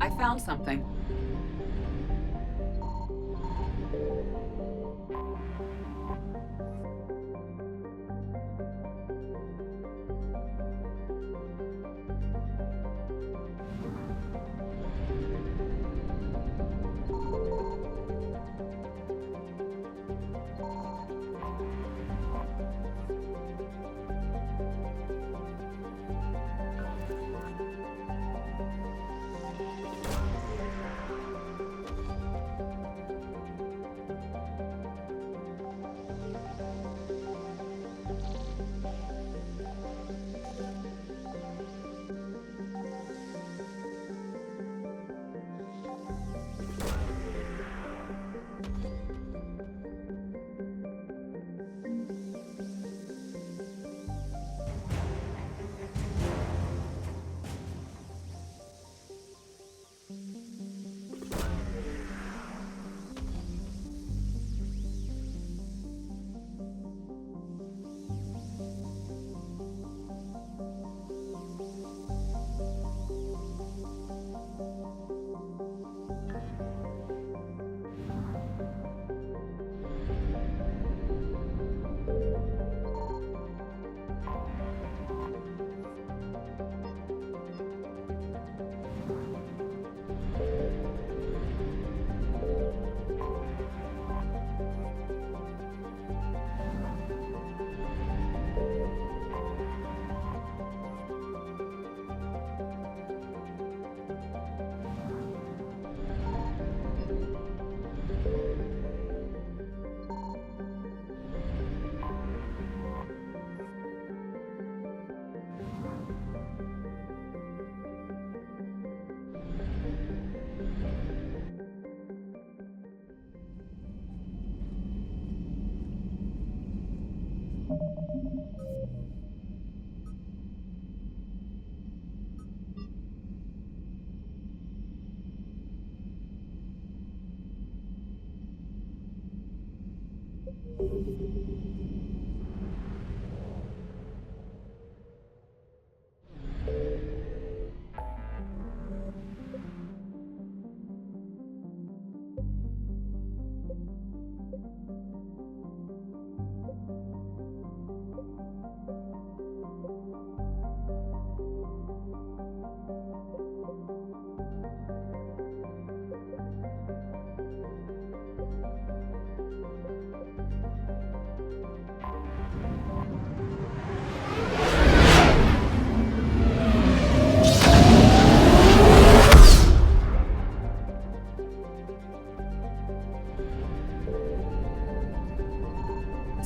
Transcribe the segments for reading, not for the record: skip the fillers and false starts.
I found something.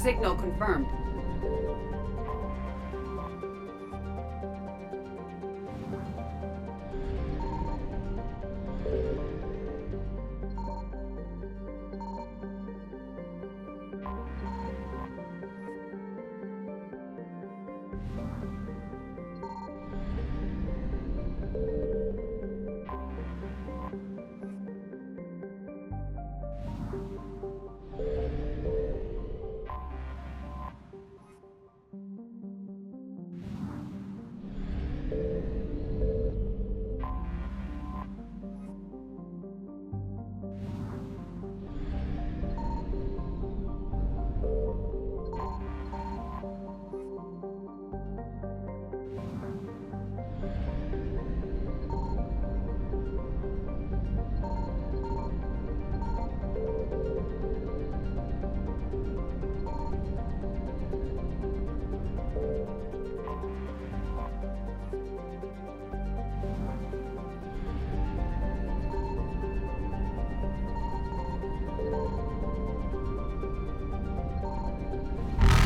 Signal confirmed.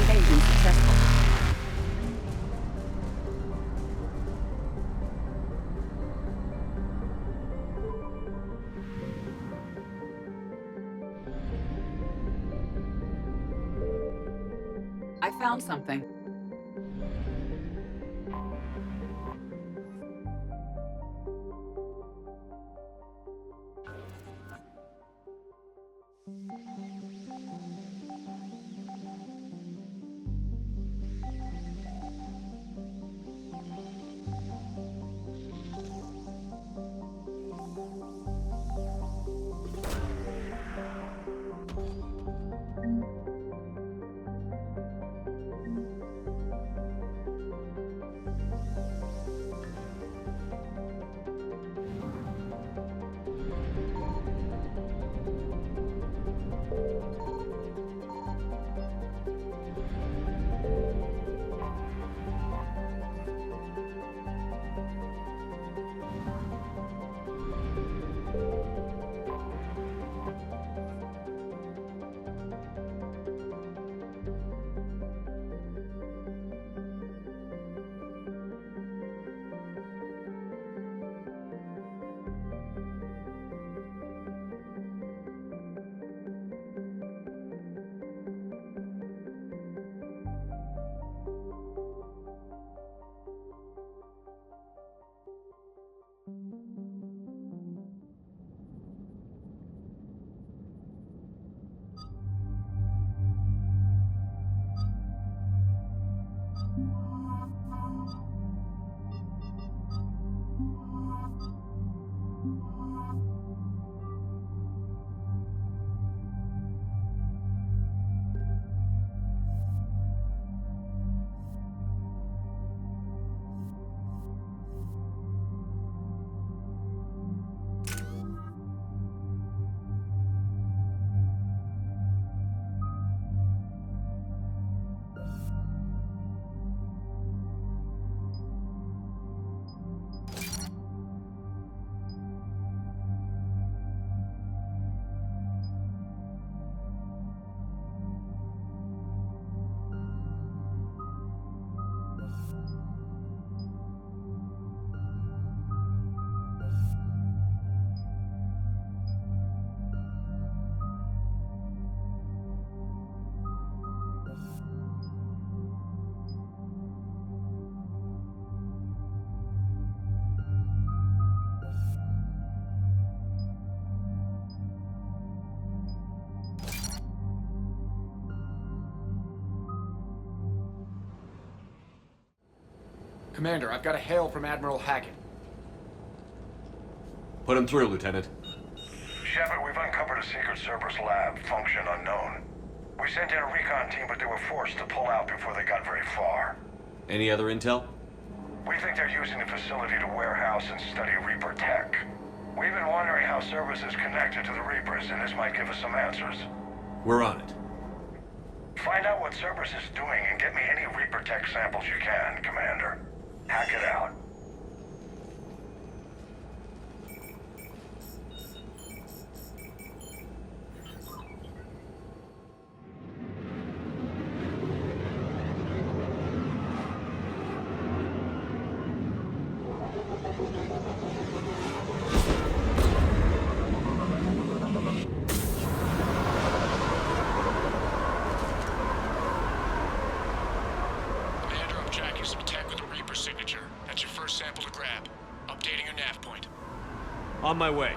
Evasion successful. I found something. Commander, I've got a hail from Admiral Hackett. Put him through, Lieutenant. Shepard, we've uncovered a secret Cerberus lab, function unknown. We sent in a recon team, but they were forced to pull out before they got very far. Any other intel? We think they're using the facility to warehouse and study Reaper tech. We've been wondering how Cerberus is connected to the Reapers, and this might give us some answers. We're on it. Find out what Cerberus is doing and get me any Reaper tech samples you can, Commander. Hack it out. On my way.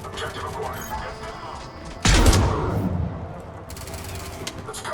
Objective acquired. Let's go.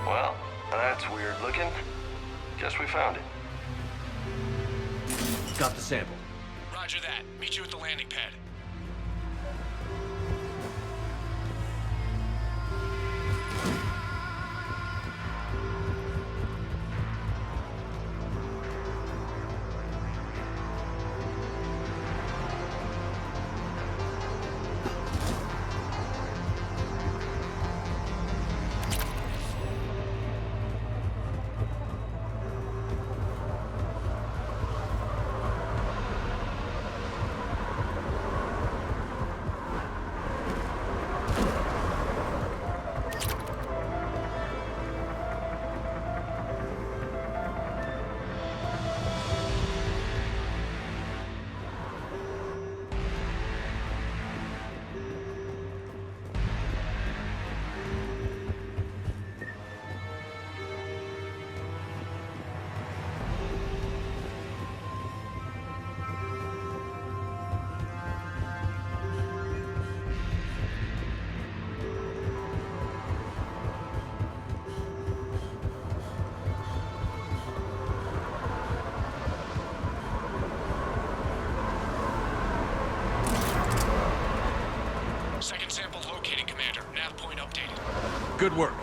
Well, that's weird looking. Guess we found it. Got the sample. Roger that. Meet you at the landing pad. Good work.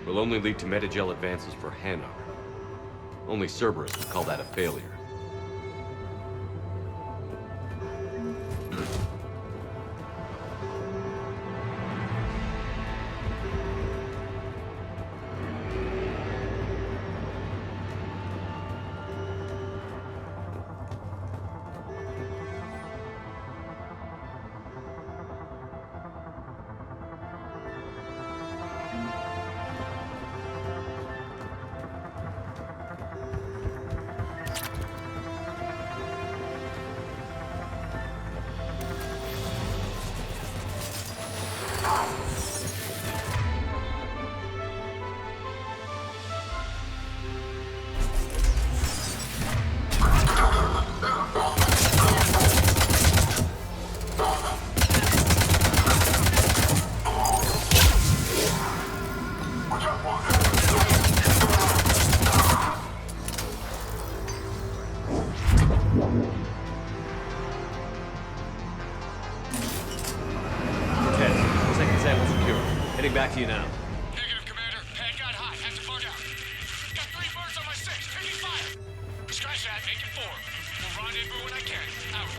Will only lead to Metagel advances for Hanar. Only Cerberus would call that a failure. Heading back to you now. Negative, Commander. Pad got hot. Have to bug out. Got 3 birds on my 6. Taking fire. Scratch that. Make it 4. We'll rendezvous when I can. Out.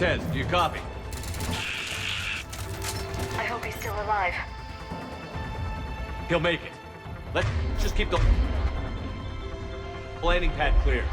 Cortez, do you copy? I hope he's still alive. He'll make it. Let's just keep the landing pad clear.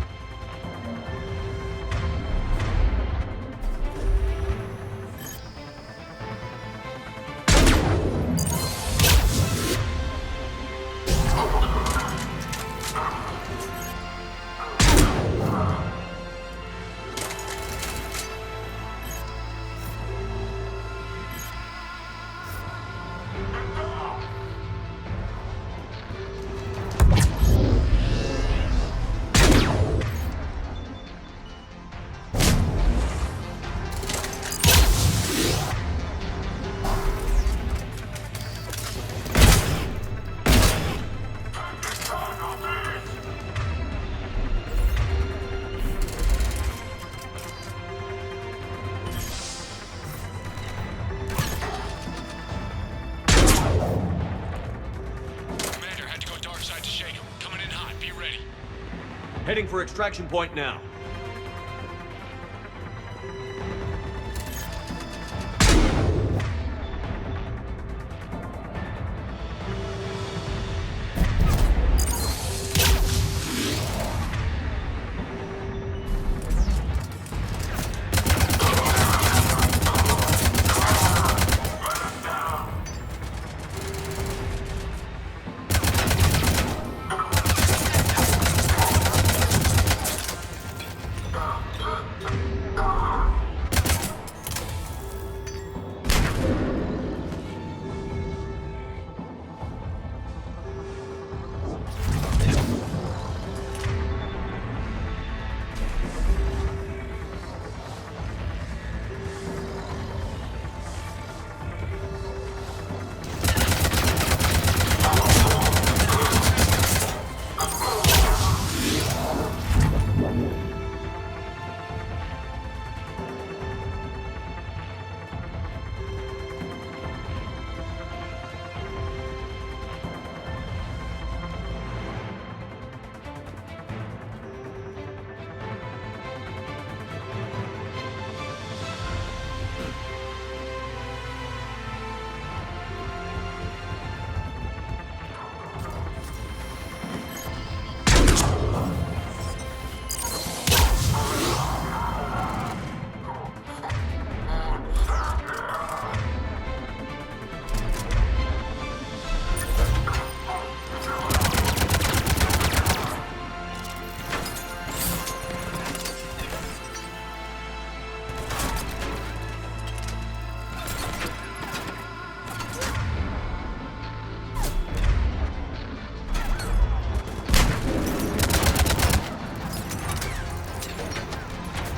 Commander, had to go dark side to shake him. Coming in hot. Be ready. Heading for extraction point now.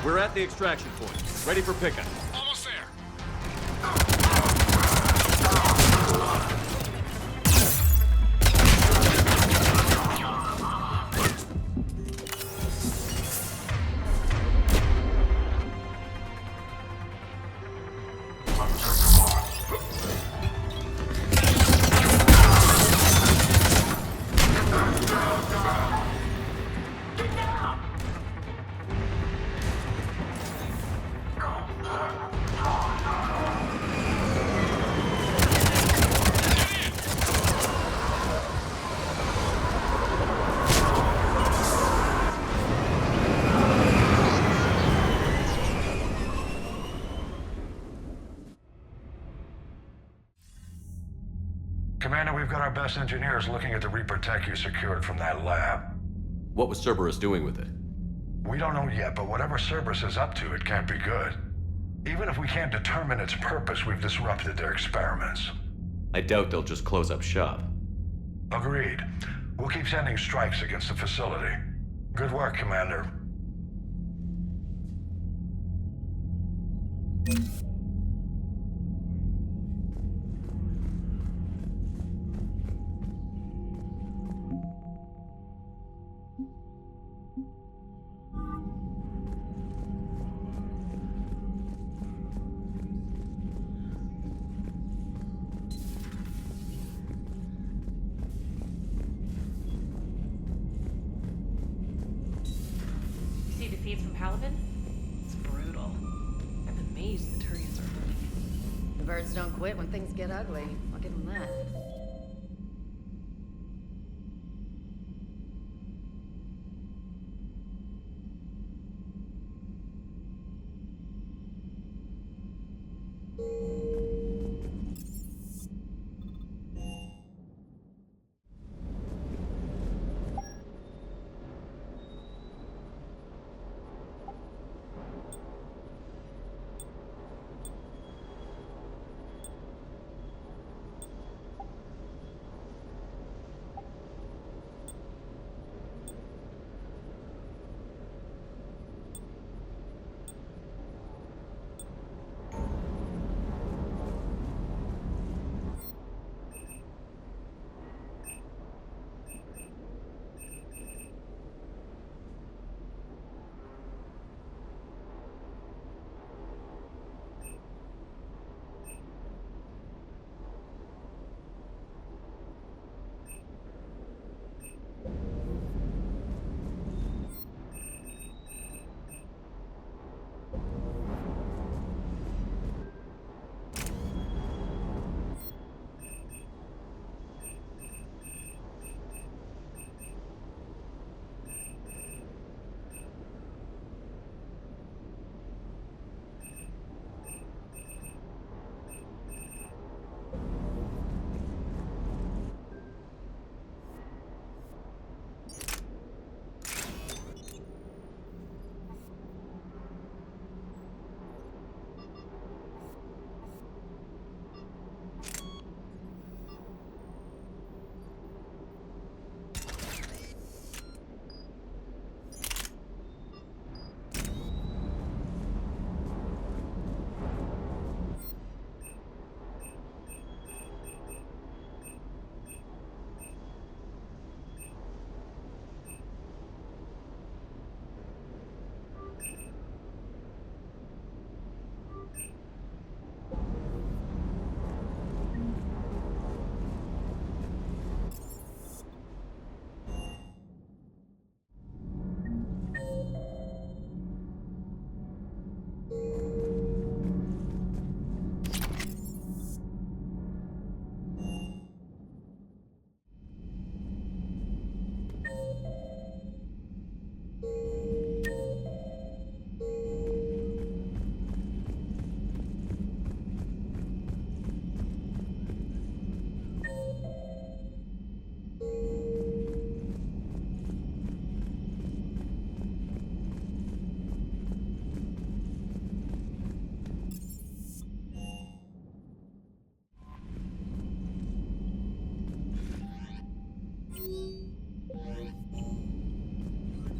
We're at the extraction point. Ready for pickup. Almost there. Commander, we've got our best engineers looking at the Reaper tech you secured from that lab. What was Cerberus doing with it? We don't know yet, but whatever Cerberus is up to, it can't be good. Even if we can't determine its purpose, we've disrupted their experiments. I doubt they'll just close up shop. Agreed. We'll keep sending strikes against the facility. Good work, Commander. See the feeds from Paladin? It's brutal. I've been Birds don't quit when things get ugly. I'll give them that.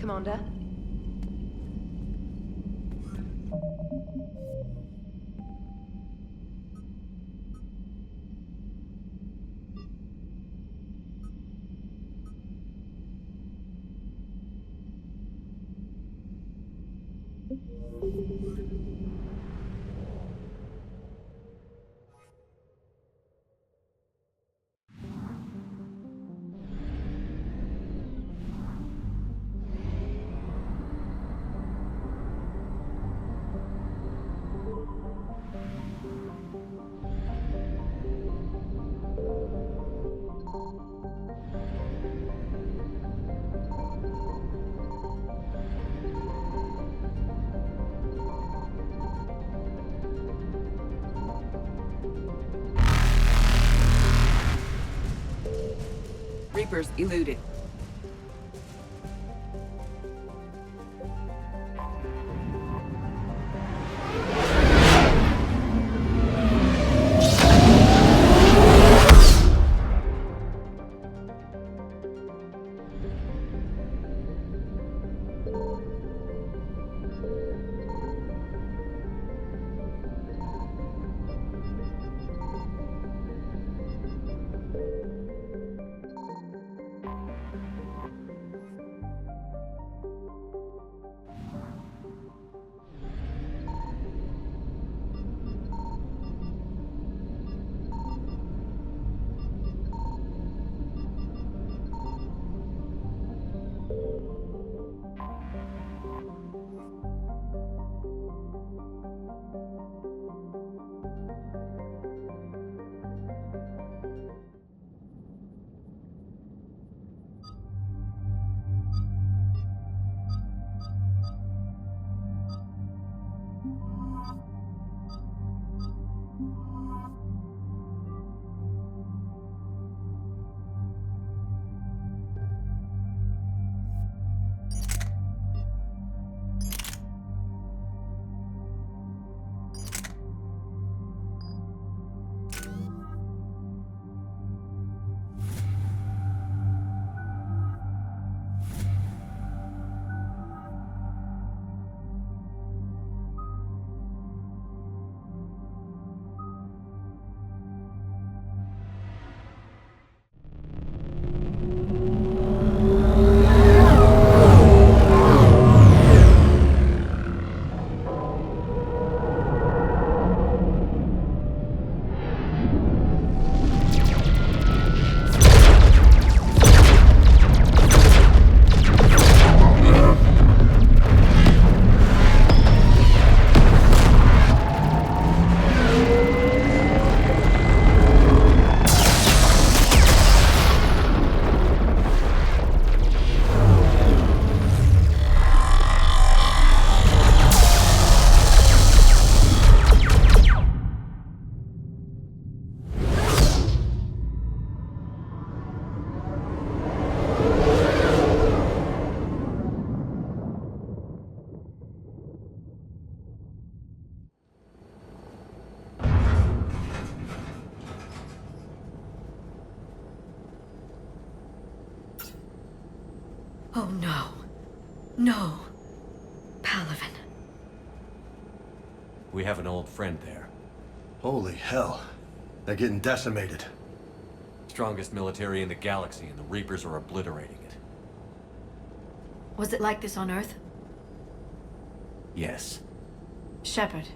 Commander? Reapers eluded. Oh no. No. Palaven. We have an old friend there. Holy hell. They're getting decimated. Strongest military in the galaxy, and the Reapers are obliterating it. Was it like this on Earth? Yes. Shepard.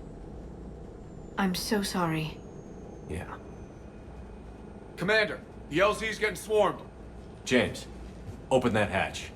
I'm so sorry. Yeah. Commander, the LZ's getting swarmed. James, open that hatch.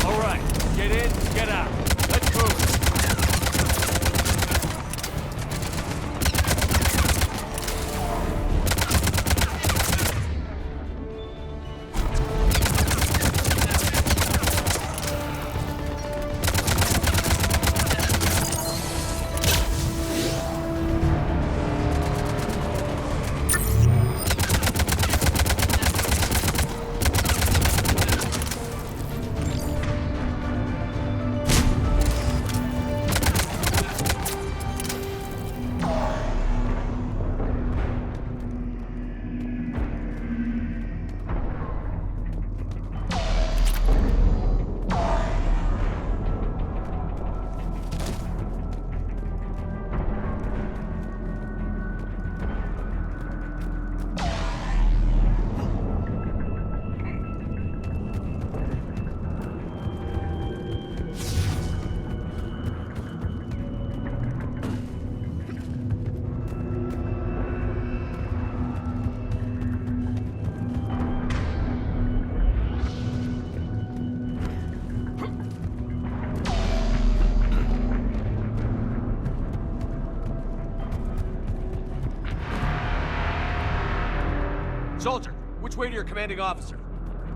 All right, get in, get out. Let's move. Soldier, which way to your commanding officer?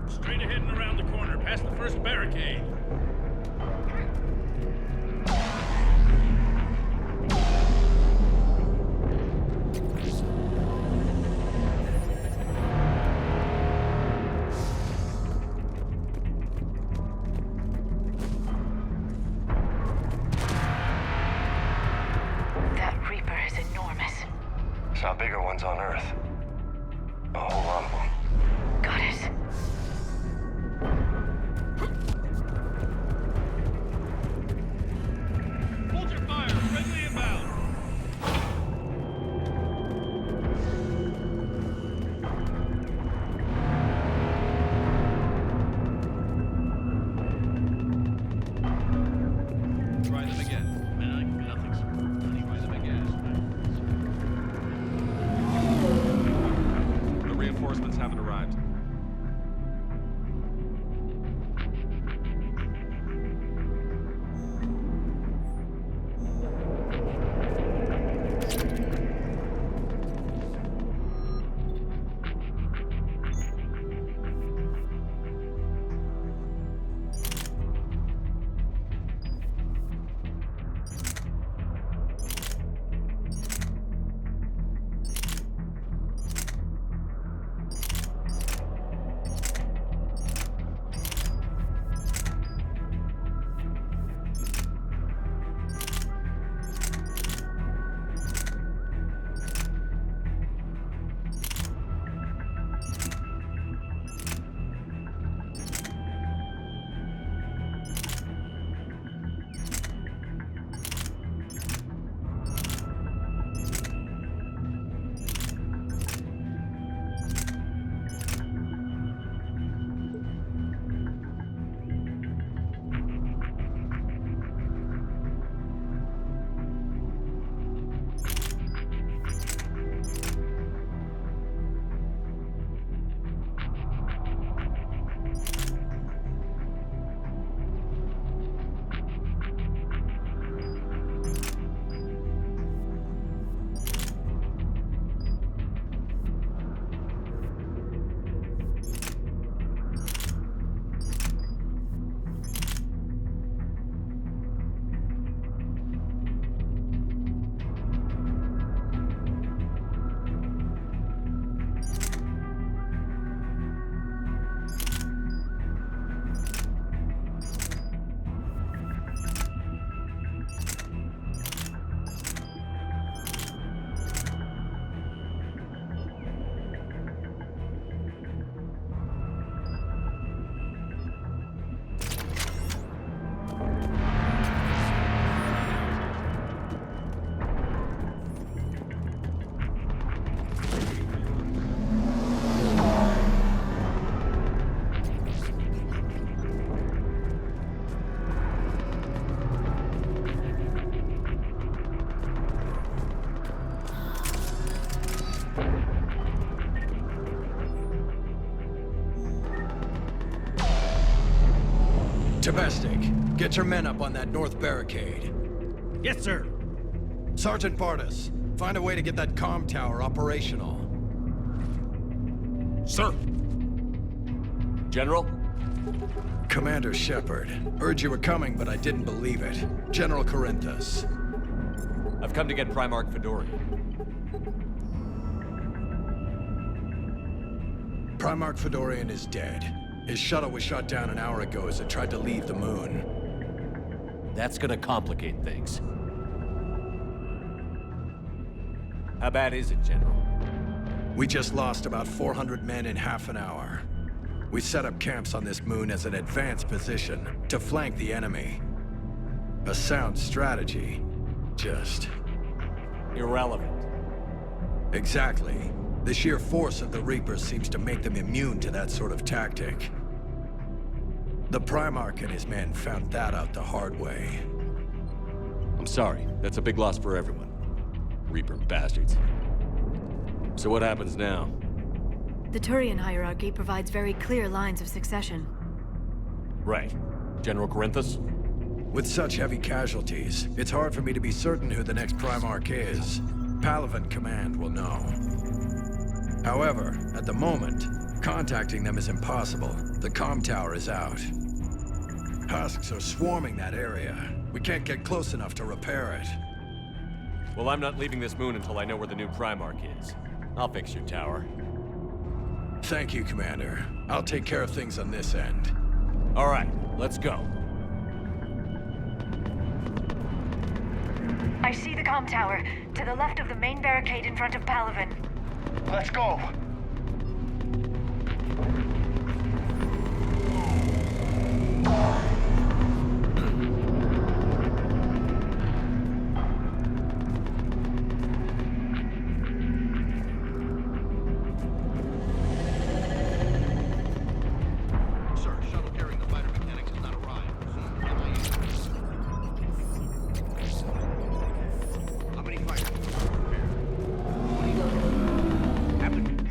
Straight ahead and around the corner, past the first barricade. That Reaper is enormous. Saw bigger ones on Earth. A whole lot of them. Got it. Hold your fire, friendly inbound. Try them again. Nothing, sir. Only try them again. Tebestik, get your men up on that north barricade. Yes, sir. Sergeant Bartis, find a way to get that comm tower operational. Sir. General? Commander Shepard, heard you were coming, but I didn't believe it. General Corinthus. I've come to get Primarch Fedorian. Primarch Fedorian is dead. His shuttle was shot down an hour ago as it tried to leave the moon. That's gonna complicate things. How bad is it, General? We just lost about 400 men in half an hour. We set up camps on this moon as an advanced position to flank the enemy. A sound strategy. Just... Irrelevant. exactly. The sheer force of the Reapers seems to make them immune to that sort of tactic. The Primarch and his men found that out the hard way. I'm sorry. That's a big loss for everyone. Reaper bastards. So what happens now? The Turian hierarchy provides very clear lines of succession. Right. General Corinthus? With such heavy casualties, it's hard for me to be certain who the next Primarch is. Palaven Command will know. However, at the moment, contacting them is impossible. The comm tower is out. Husks are swarming that area. We can't get close enough to repair it. Well, I'm not leaving this moon until I know where the new Primarch is. I'll fix your tower. Thank you, Commander. I'll take care of things on this end. All right, let's go. I see the comm tower, to the left of the main barricade in front of Palaven. Let's go. Sir, shuttle carrying the fighter mechanics has not arrived. How many fighters? Captain,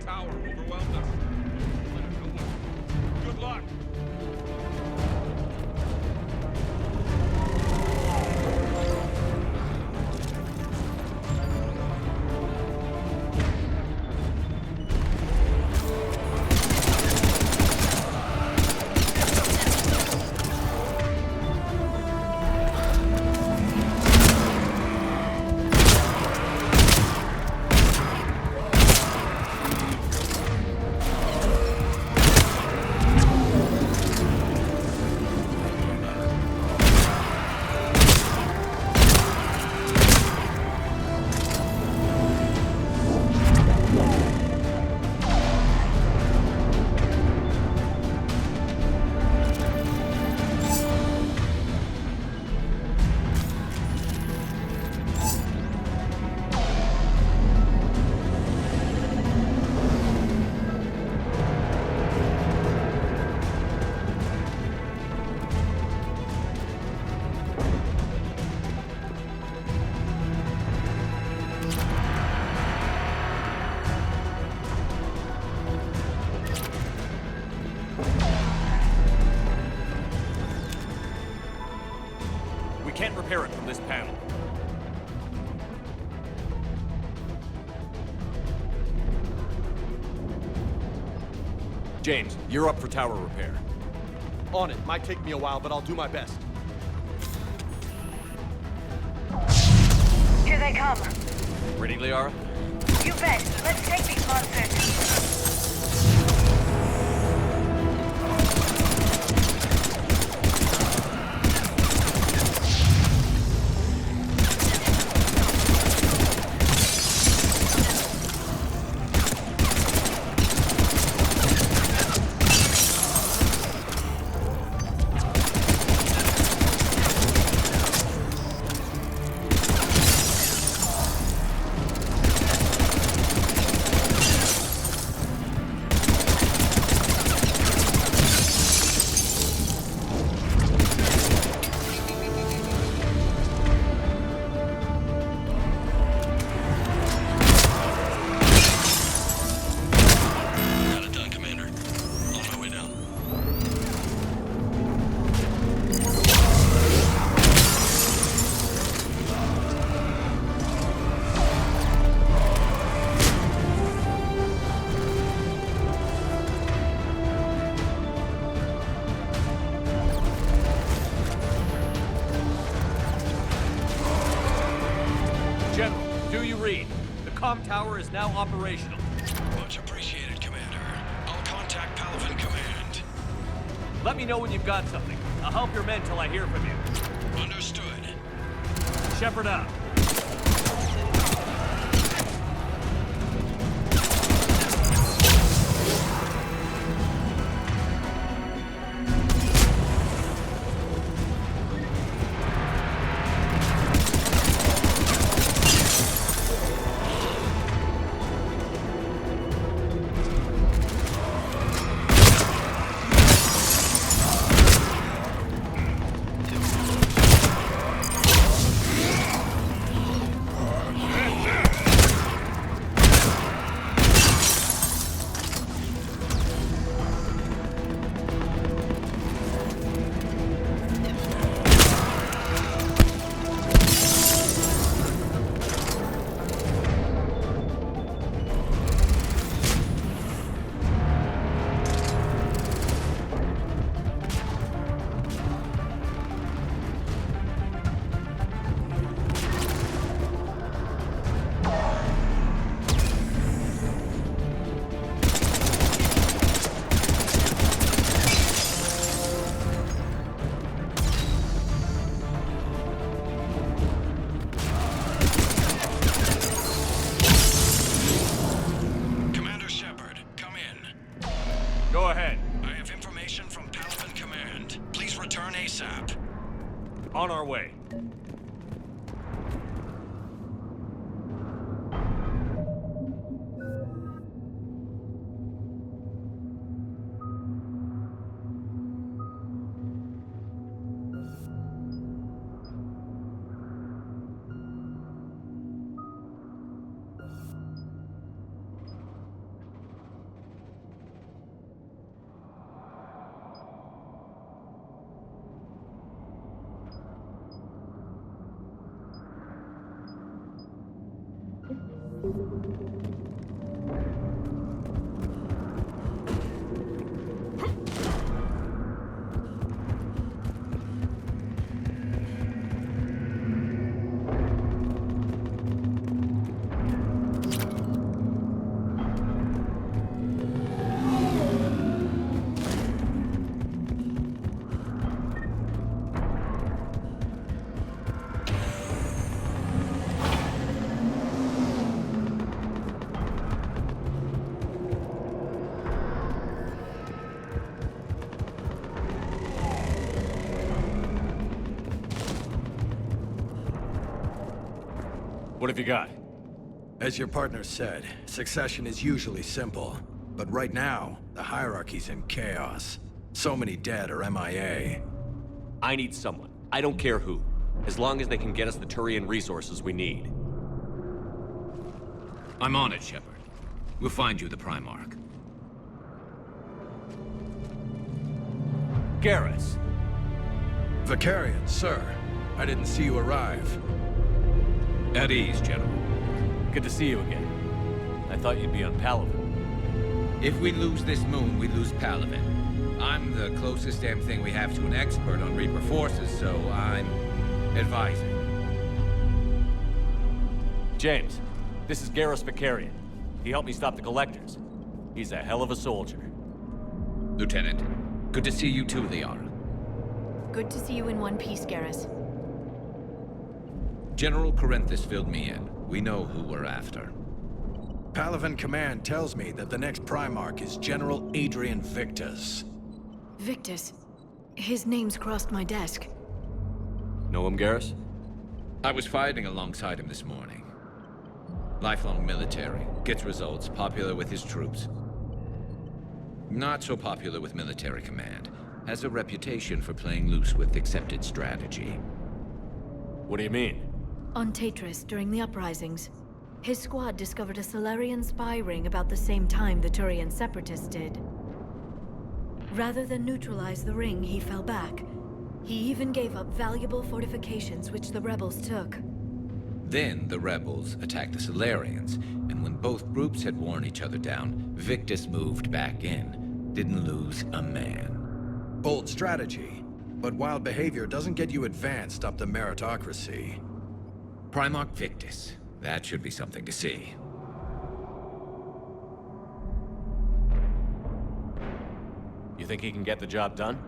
tower. Overwhelmed them. Good luck. We can't repair it from this panel. James, you're up for tower repair. On it. Might take me a while, but I'll do my best. Here they come. Ready, Liara? You bet. Let's take these monsters. comm tower is now operational. Much appreciated, Commander. I'll contact Palaven Command. Let me know when you've got something. I'll help your men till I hear from you. Understood. Shepard out. What have you got? As your partner said, succession is usually simple. But right now, the hierarchy's in chaos. So many dead or MIA. I need someone. I don't care who. As long as they can get us the Turian resources we need. I'm on it, Shepard. We'll find you the Primarch. Garrus! Vicarian, sir. I didn't see you arrive. At ease, General. Good to see you again. I thought you'd be on Palaven. If we lose this moon, we lose Palaven. I'm the closest damn thing we have to an expert on Reaper forces, so I'm advising. James, this is Garrus Vicarian. He helped me stop the Collectors. He's a hell of a soldier. Lieutenant, good to see you too, Liara. Good to see you in one piece, Garrus. General Corinthus filled me in. We know who we're after. Palaven Command tells me that the next Primarch is General Adrian Victus. Victus. His name's crossed my desk. Know him, Garrus? I was fighting alongside him this morning. Lifelong military, gets results, popular with his troops. Not so popular with military command. Has a reputation for playing loose with accepted strategy. What do you mean? On Tatris, during the uprisings, his squad discovered a Solarian spy ring about the same time the Turian Separatists did. Rather than neutralize the ring, he fell back. He even gave up valuable fortifications which the rebels took. Then the rebels attacked the Solarians, and when both groups had worn each other down, Victus moved back in. Didn't lose a man. Bold strategy, but wild behavior doesn't get you advanced up the meritocracy. Primarch Victus. That should be something to see. You think he can get the job done?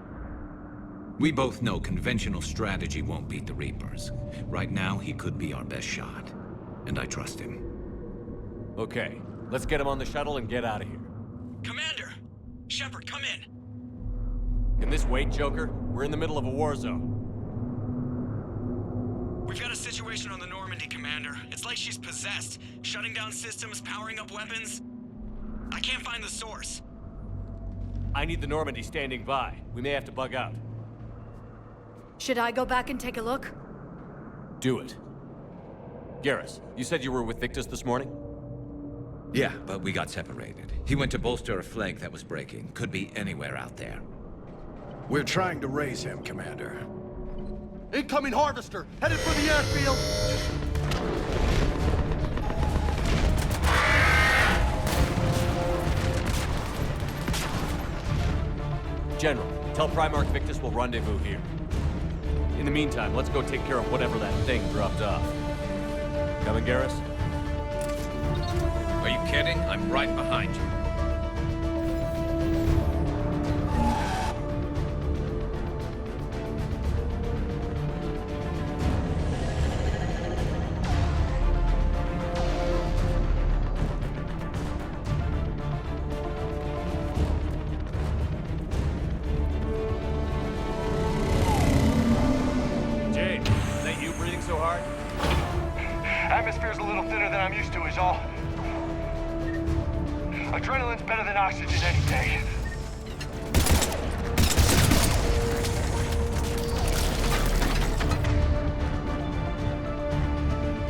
We both know conventional strategy won't beat the Reapers. Right now, he could be our best shot. And I trust him. Okay, let's get him on the shuttle and get out of here. Commander! Shepard, come in! Can this wait, Joker? We're in the middle of a war zone. We've got a situation on the Normandy, Commander. It's like she's possessed. Shutting down systems, powering up weapons. I can't find the source. I need the Normandy standing by. We may have to bug out. Should I go back and take a look? Do it. Garrus, you said you were with Victus this morning? Yeah, but we got separated. He went to bolster a flank that was breaking. Could be anywhere out there. We're trying to raise him, Commander. Incoming Harvester! Headed for the airfield! General, tell Primarch Victus we'll rendezvous here. In the meantime, let's go take care of whatever that thing dropped off. Coming, Garrus? Are you kidding? I'm right behind you. Atmosphere's a little thinner than I'm used to is all. Adrenaline's better than oxygen any day.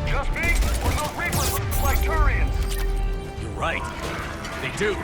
Just me? Or those Reapers look like Turians? You're right. They do.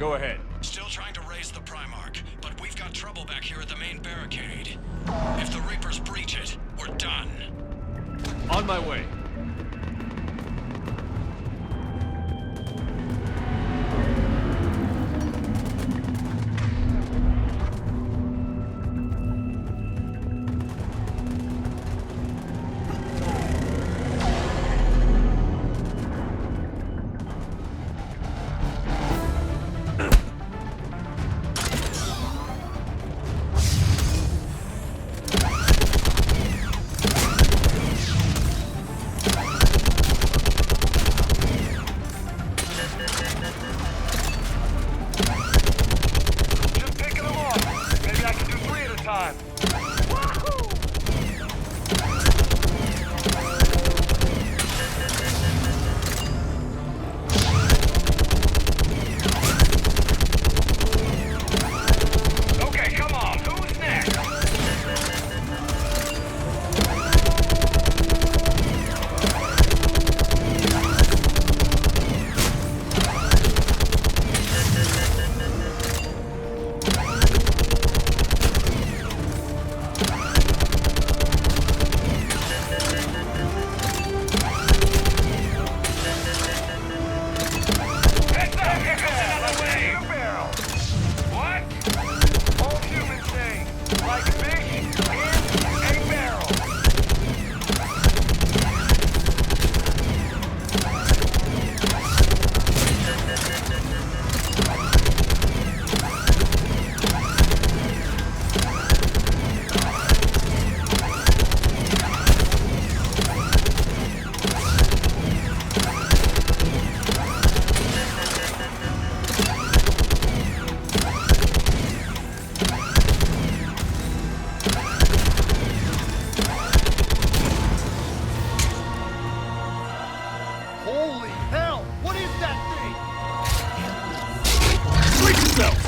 go ahead. Still trying to raise the Primarch, but we've got trouble back here at the main barricade. If the Reapers breach it, we're done. On my way. Just picking them off. Maybe I can do 3 at a time. Okay, come on. Who's next? Heads up! Get out of the way! Barrel. What? All humans say, like fish in a barrel. Holy hell! What is that thing? Brace yourself!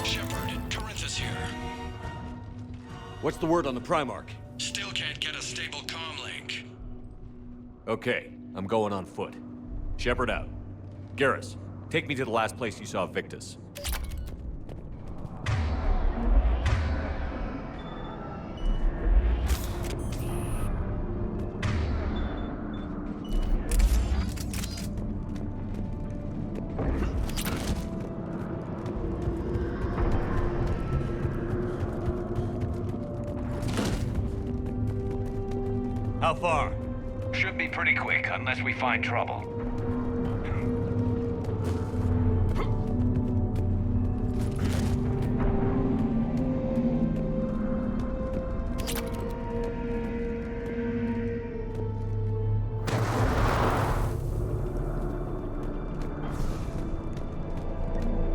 Shepard, Corinth is here. What's the word on the Primarch? Still can't get a stable comm link. Okay, I'm going on foot. Shepard out. Garrus, take me to the last place you saw Victus. How far? Should be pretty quick, unless we find trouble.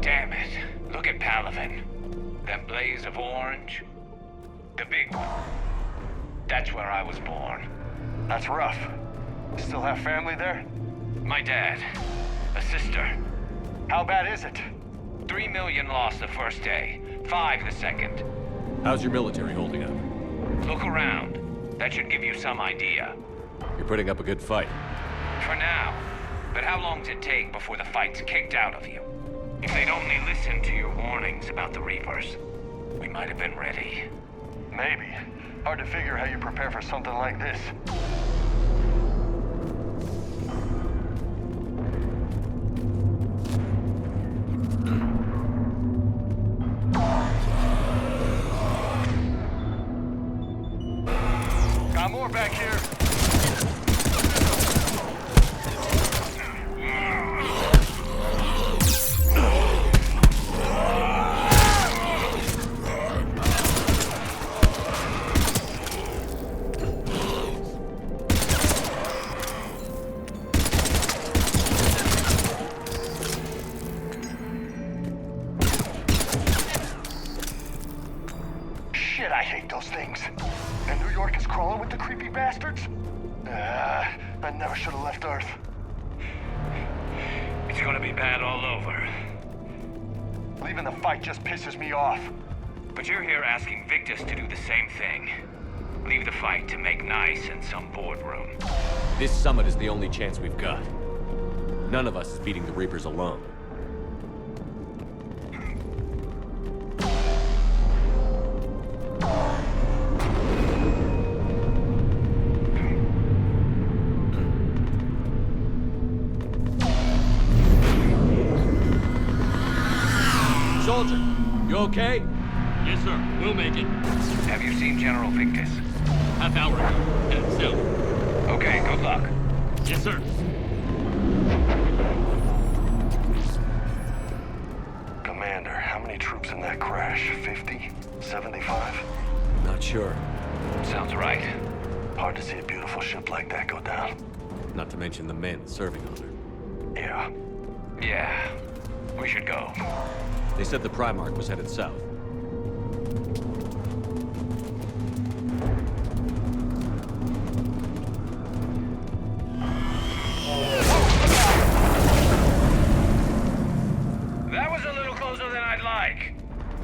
Damn it. Look at Palaven. That blaze of orange. The big one. That's where I was born. That's rough. You still have family there? My dad. A sister. How bad is it? 3 million lost the first day. 5 the second. How's your military holding up? Look around. That should give you some idea. You're putting up a good fight. For now. But how long does it take before the fight's kicked out of you? If they'd only listened to your warnings about the Reapers, we might have been ready. Maybe. Hard to figure how you prepare for something like this. I never should have left Earth. It's gonna be bad all over. Leaving the fight just pisses me off. But you're here asking Victus to do the same thing. Leave the fight to make nice in some boardroom. This summit is the only chance we've got. None of us is beating the Reapers alone. Soldier, you okay? Yes, sir. We'll make it. Have you seen General Victus? Half hour ago. Headed south. Okay, good luck. Yes, sir. Commander, how many troops in that crash? 50? 75? Not sure. Sounds right. Hard to see a beautiful ship like that go down. Not to mention the men serving on her. Yeah. Yeah. We should go. They said the Primarch was headed south. That was a little closer than I'd like.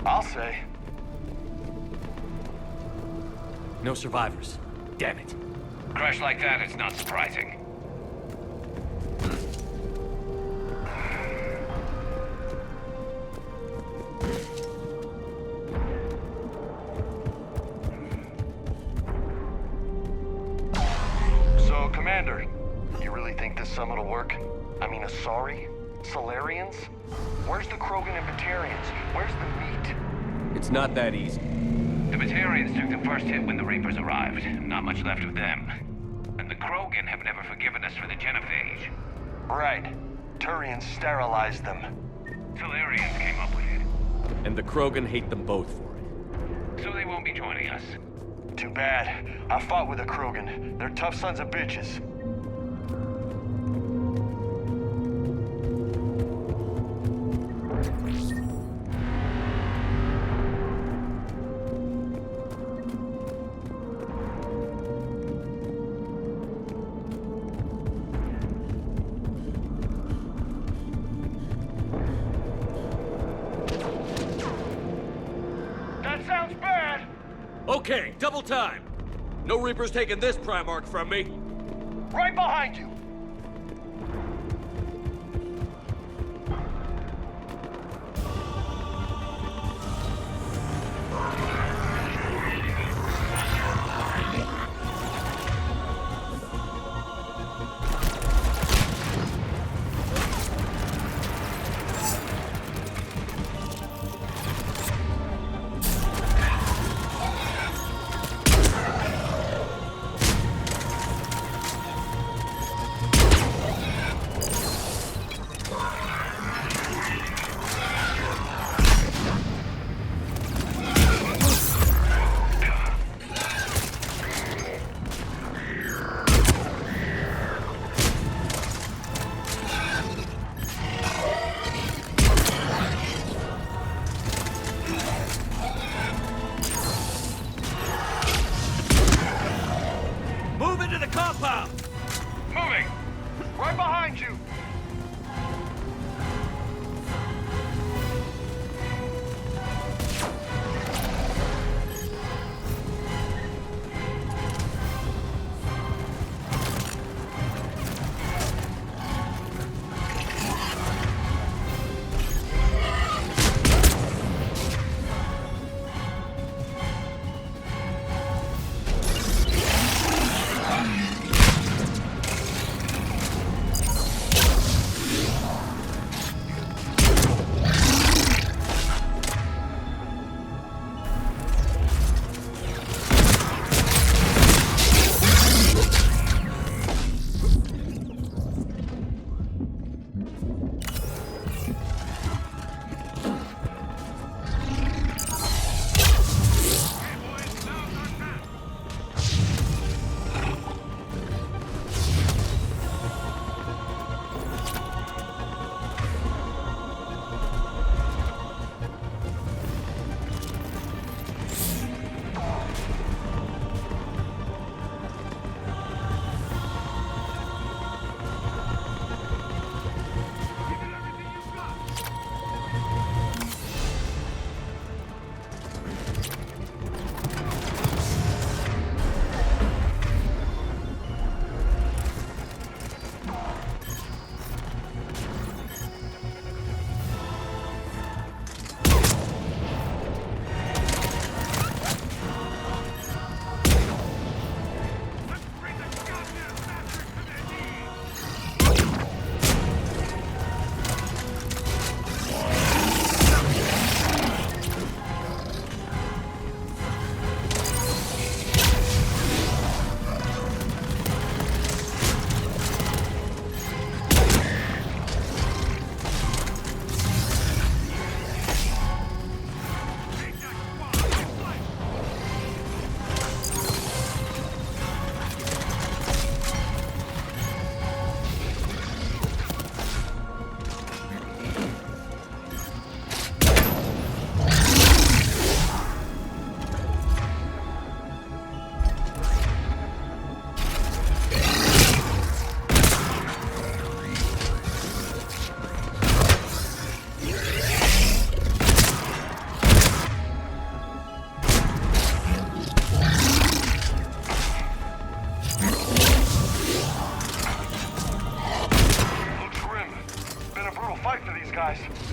I'll say. No survivors. Damn it. Crash like that, it's not surprising. So, Commander, you really think this summit will work? I mean, Asari? Solarians? Where's the Krogan and Batarians? Where's the meat? It's not that easy. The Batarians took the first hit when the Reapers arrived. Not much left of them. And the Krogan have never forgiven us for the Genophage. Right. Turians sterilized them. Solarians came up with it. And the Krogan hate them both for it. So they won't be joining us. Too bad. I fought with the Krogan. They're tough sons of bitches. That sounds bad! Okay, double time. No Reapers taking this Primarch from me. Right behind you! guys.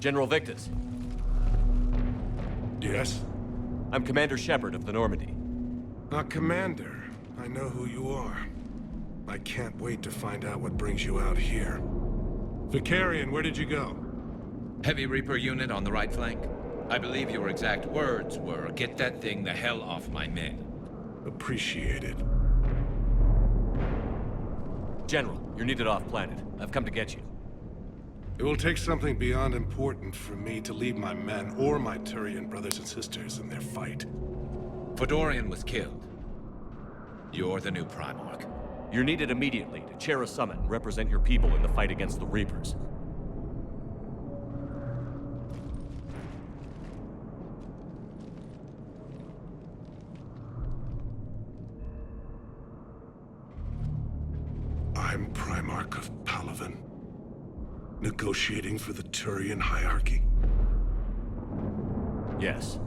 General Victus. Yes? I'm Commander Shepard of the Normandy. Commander. I know who you are. I can't wait to find out what brings you out here. Vicarian, where did you go? Heavy Reaper unit on the right flank. I believe your exact words were, "Get that thing the hell off my men." Appreciated. General, you're needed off-planet. I've come to get you. It will take something beyond important for me to leave my men or my Turian brothers and sisters in their fight. Fedorian was killed. You're the new Primarch. You're needed immediately to chair a summit and represent your people in the fight against the Reapers. I'm Primarch of Palaven, negotiating for the Turian hierarchy. Yes.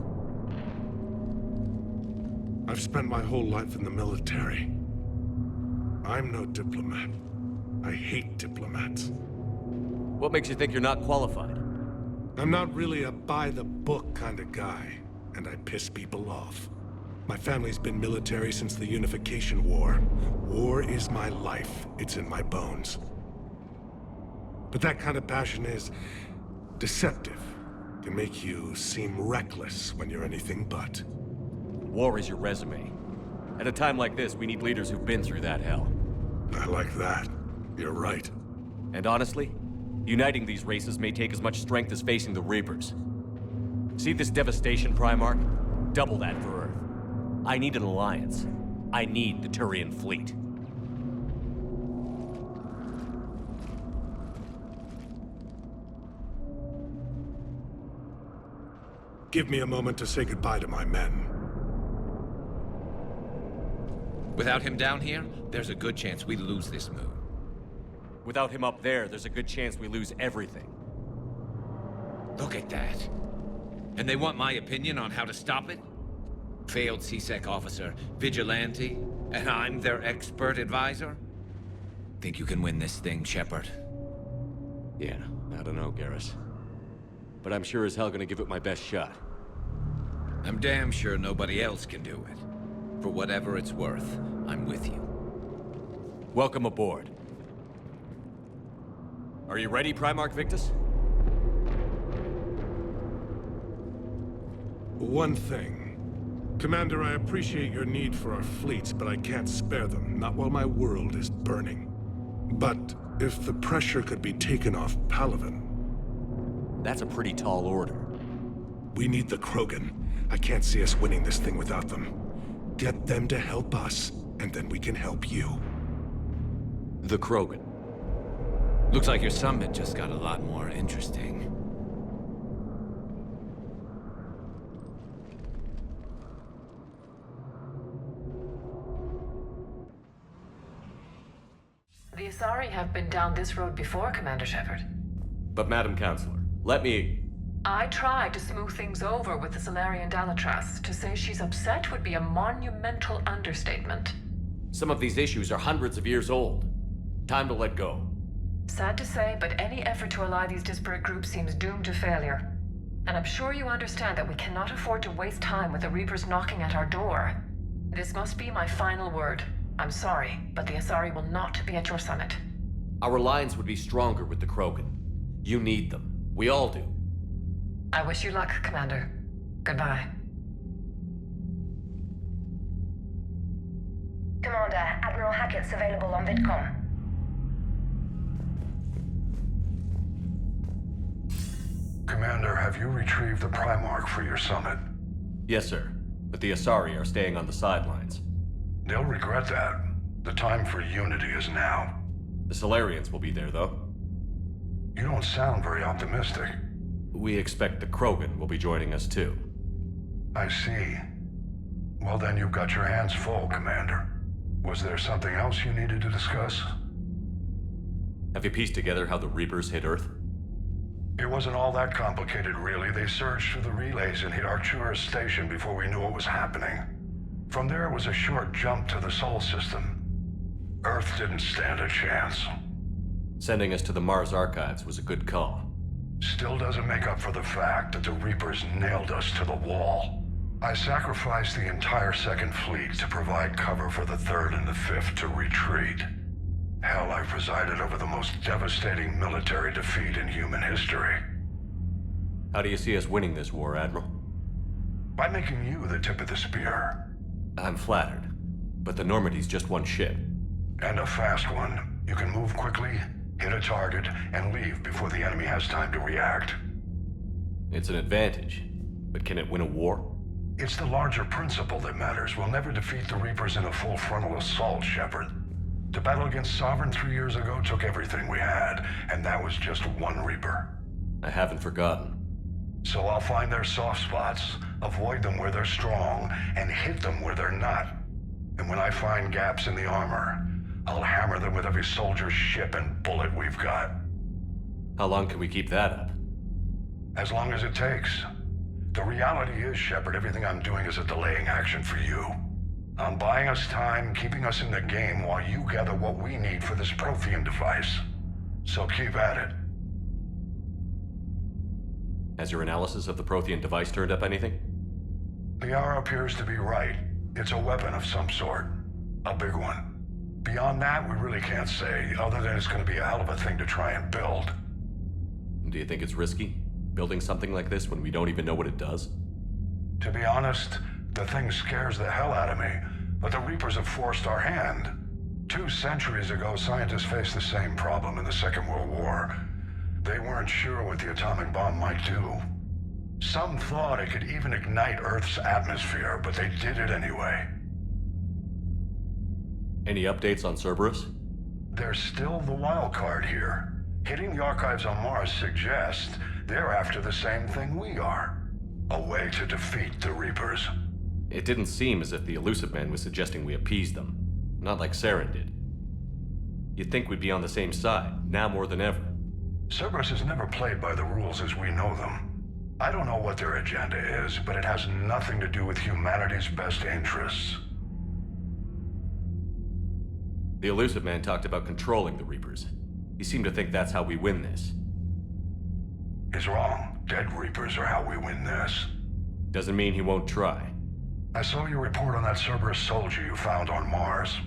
I've spent my whole life in the military. I'm no diplomat. I hate diplomats. What makes you think you're not qualified? I'm not really a by-the-book kind of guy, and I piss people off. My family's been military since the Unification War. War is my life. It's in my bones. But that kind of passion is deceptive. Can make you seem reckless when you're anything but. War is your resume. At a time like this, we need leaders who've been through that hell. I like that. You're right. And honestly, uniting these races may take as much strength as facing the Reapers. See this devastation, Primarch? Double that for Earth. I need an alliance. I need the Turian fleet. Give me a moment to say goodbye to my men. Without him down here, there's a good chance we lose this moon. Without him up there's a good chance we lose everything. Look at that. And they want my opinion on how to stop it? Failed CSEC officer, vigilante, and I'm their expert advisor? Think you can win this thing, Shepard? Yeah, I don't know, Garrus. But I'm sure as hell gonna give it my best shot. I'm damn sure nobody else can do it. For whatever it's worth, I'm with you. Welcome aboard. Are you ready, Primarch Victus? One thing. Commander, I appreciate your need for our fleets, but I can't spare them, not while my world is burning. But if the pressure could be taken off Palaven... That's a pretty tall order. We need the Krogan. I can't see us winning this thing without them. Get them to help us, and then we can help you. The Krogan. Looks like your summit just got a lot more interesting. The Asari have been down this road before, Commander Shepard. But Madam Counselor, let me... I tried to smooth things over with the Salarian Dalatras. To say she's upset would be a monumental understatement. Some of these issues are hundreds of years old. Time to let go. Sad to say, but any effort to ally these disparate groups seems doomed to failure. And I'm sure you understand that we cannot afford to waste time with the Reapers knocking at our door. This must be my final word. I'm sorry, but the Asari will not be at your summit. Our alliance would be stronger with the Krogan. You need them. We all do. I wish you luck, Commander. Goodbye. Commander, Admiral Hackett's available on VidCom. Commander, have you retrieved the Primarch for your summit? Yes, sir. But the Asari are staying on the sidelines. They'll regret that. The time for unity is now. The Salarians will be there, though. You don't sound very optimistic. We expect the Krogan will be joining us, too. I see. Well, then you've got your hands full, Commander. Was there something else you needed to discuss? Have you pieced together how the Reapers hit Earth? It wasn't all that complicated, really. They surged through the relays and hit Arcturus Station before we knew what was happening. From there, it was a short jump to the Sol system. Earth didn't stand a chance. Sending us to the Mars Archives was a good call. Still doesn't make up for the fact that the Reapers nailed us to the wall. I sacrificed the entire Second Fleet to provide cover for the Third and the Fifth to retreat. Hell, I presided over the most devastating military defeat in human history. How do you see us winning this war, Admiral? By making you the tip of the spear. I'm flattered, but the Normandy's just one ship. And a fast one. You can move quickly, hit a target, and leave before the enemy has time to react. It's an advantage, but can it win a war? It's the larger principle that matters. We'll never defeat the Reapers in a full frontal assault, Shepard. The battle against Sovereign 3 years ago took everything we had, and that was just one Reaper. I haven't forgotten. So I'll find their soft spots, avoid them where they're strong, and hit them where they're not. And when I find gaps in the armor, I'll hammer them with every soldier, ship, and bullet we've got. How long can we keep that up? As long as it takes. The reality is, Shepard, everything I'm doing is a delaying action for you. I'm buying us time, keeping us in the game while you gather what we need for this Prothean device. So keep at it. Has your analysis of the Prothean device turned up anything? Liara appears to be right. It's a weapon of some sort. A big one. Beyond that, we really can't say, other than it's going to be a hell of a thing to try and build. Do you think it's risky, building something like this when we don't even know what it does? To be honest, the thing scares the hell out of me, but the Reapers have forced our hand. 2 centuries ago, scientists faced the same problem in the Second World War. They weren't sure what the atomic bomb might do. Some thought it could even ignite Earth's atmosphere, but they did it anyway. Any updates on Cerberus? They're still the wild card here. Hitting the archives on Mars suggests they're after the same thing we are. A way to defeat the Reapers. It didn't seem as if the Illusive Man was suggesting we appease them. Not like Saren did. You'd think we'd be on the same side, now more than ever. Cerberus has never played by the rules as we know them. I don't know what their agenda is, but it has nothing to do with humanity's best interests. The Illusive Man talked about controlling the Reapers. He seemed to think that's how we win this. He's wrong. Dead Reapers are how we win this. Doesn't mean he won't try. I saw your report on that Cerberus soldier you found on Mars.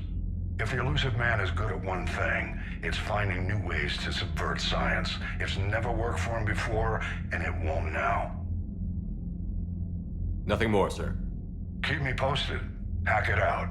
If the Illusive Man is good at one thing, it's finding new ways to subvert science. It's never worked for him before, and it won't now. Nothing more, sir. Keep me posted. Hack it out.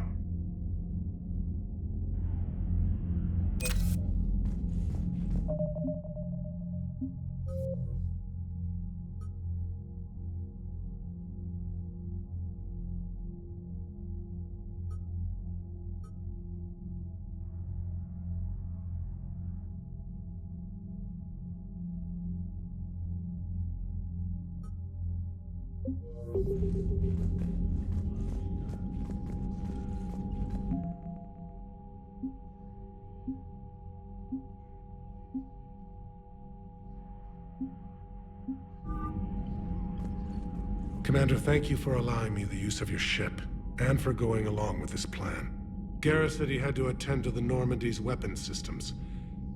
Commander, thank you for allowing me the use of your ship, and for going along with this plan. Garrus said he had to attend to the Normandy's weapon systems.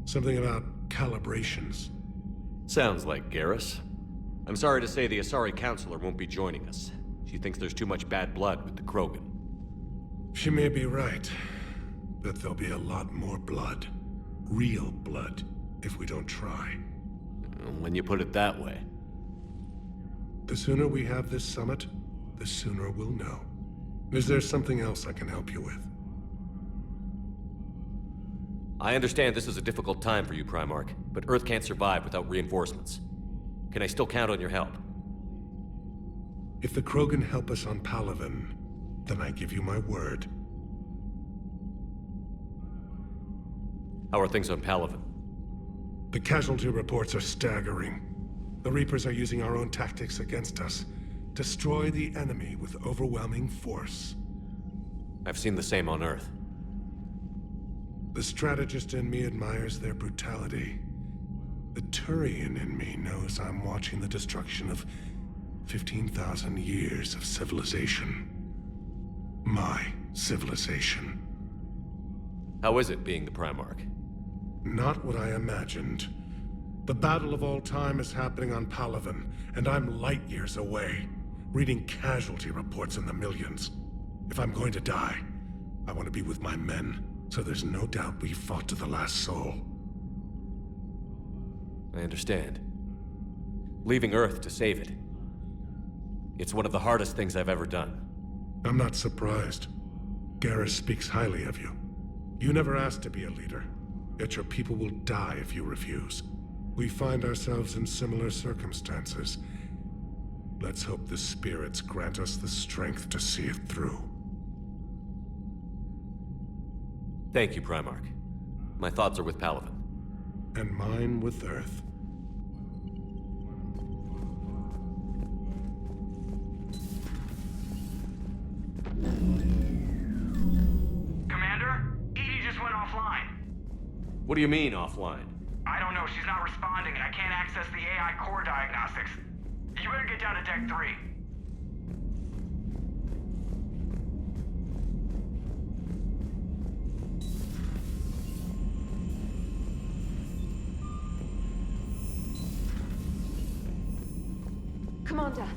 Something about calibrations. Sounds like Garrus. I'm sorry to say the Asari Counselor won't be joining us. She thinks there's too much bad blood with the Krogan. She may be right, but there'll be a lot more blood. Real blood, if we don't try. When you put it that way. The sooner we have this summit, the sooner we'll know. Is there something else I can help you with? I understand this is a difficult time for you, Primarch, but Earth can't survive without reinforcements. Can I still count on your help? If the Krogan help us on Palaven, then I give you my word. How are things on Palaven? The casualty reports are staggering. The Reapers are using our own tactics against us. Destroy the enemy with overwhelming force. I've seen the same on Earth. The strategist in me admires their brutality. The Turian in me knows I'm watching the destruction of 15,000 years of civilization. My civilization. How is it being the Primarch? Not what I imagined. The battle of all time is happening on Palaven, and I'm light years away, reading casualty reports in the millions. If I'm going to die, I want to be with my men, so there's no doubt we fought to the last soul. I understand. leaving Earth to save it. It's one of the hardest things I've ever done. I'm not surprised. Garrus speaks highly of you. You never asked to be a leader, yet your people will die if you refuse. We find ourselves in similar circumstances. Let's hope the spirits grant us the strength to see it through. Thank you, Primarch. My thoughts are with Palaven. And mine with Earth. Commander? Edie just went offline. What do you mean, offline? I don't know, she's not responding and I can't access the AI core diagnostics. You better get down to Deck 3. Commander,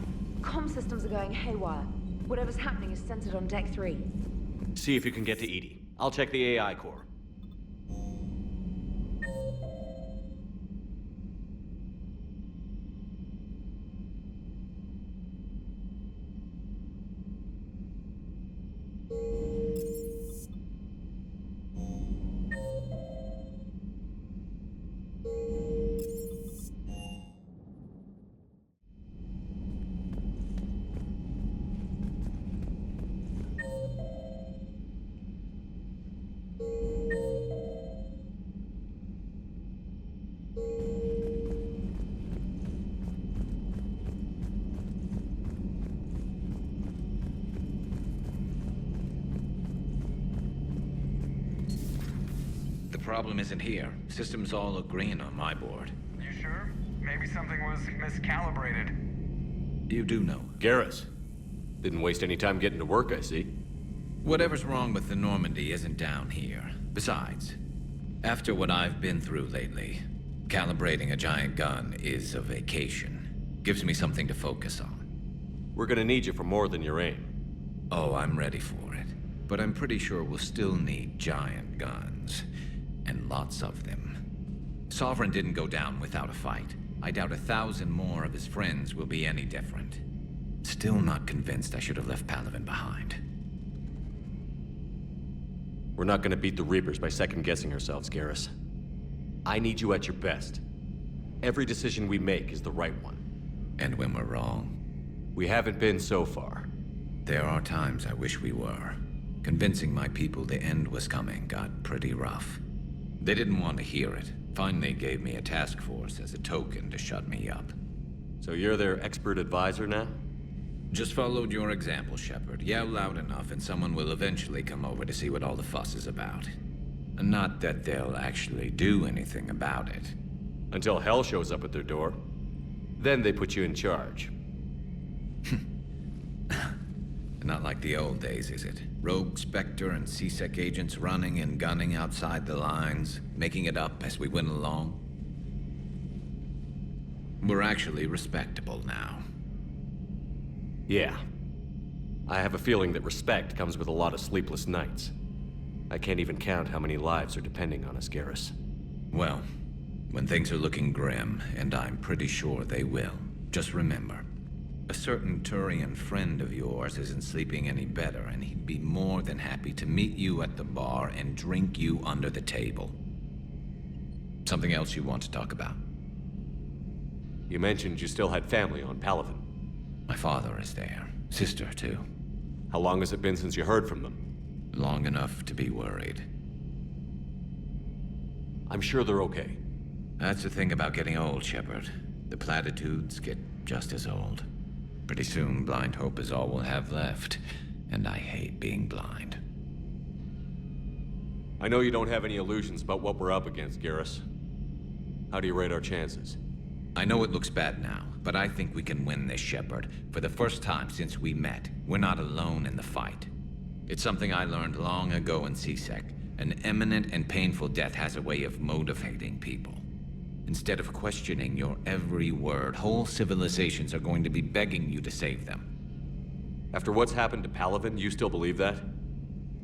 comm systems are going haywire. Whatever's happening is centered on Deck 3. See if you can get to Edie. I'll check the AI core. The problem isn't here. Systems all look green on my board. You sure? Maybe something was miscalibrated. You do know. Garrus. Didn't waste any time getting to work, I see. Whatever's wrong with the Normandy isn't down here. Besides, after what I've been through lately, calibrating a giant gun is a vacation. Gives me something to focus on. We're gonna need you for more than your aim. Oh, I'm ready for it. But I'm pretty sure we'll still need giant guns. And lots of them. Sovereign didn't go down without a fight. I doubt 1,000 more of his friends will be any different. Still not convinced I should have left Palaven behind. We're not gonna beat the Reapers by second-guessing ourselves, Garrus. I need you at your best. Every decision we make is the right one. And when we're wrong? We haven't been so far. There are times I wish we were. Convincing my people the end was coming got pretty rough. They didn't want to hear it. Finally gave me a task force as a token to shut me up. So you're their expert advisor now? Just followed your example, Shepard. Yell loud enough and someone will eventually come over to see what all the fuss is about. Not that they'll actually do anything about it. Until hell shows up at their door. Then they put you in charge. Not like the old days, is it? Rogue Spectre and C-Sec agents running and gunning outside the lines, making it up as we went along. We're actually respectable now. Yeah. I have a feeling that respect comes with a lot of sleepless nights. I can't even count how many lives are depending on us, Garrus. Well, when things are looking grim, and I'm pretty sure they will, just remember, a certain Turian friend of yours isn't sleeping any better, and he'd be more than happy to meet you at the bar and drink you under the table. Something else you want to talk about? You mentioned you still had family on Palaven. My father is there. Sister, too. How long has it been since you heard from them? Long enough to be worried. I'm sure they're okay. That's the thing about getting old, Shepard. The platitudes get just as old. Pretty soon, blind hope is all we'll have left, and I hate being blind. I know you don't have any illusions about what we're up against, Garrus. How do you rate our chances? I know it looks bad now, but I think we can win this, Shepard. For the first time since we met, we're not alone in the fight. It's something I learned long ago in C-Sec. An imminent and painful death has a way of motivating people. Instead of questioning your every word, whole civilizations are going to be begging you to save them. After what's happened to Palaven, you still believe that?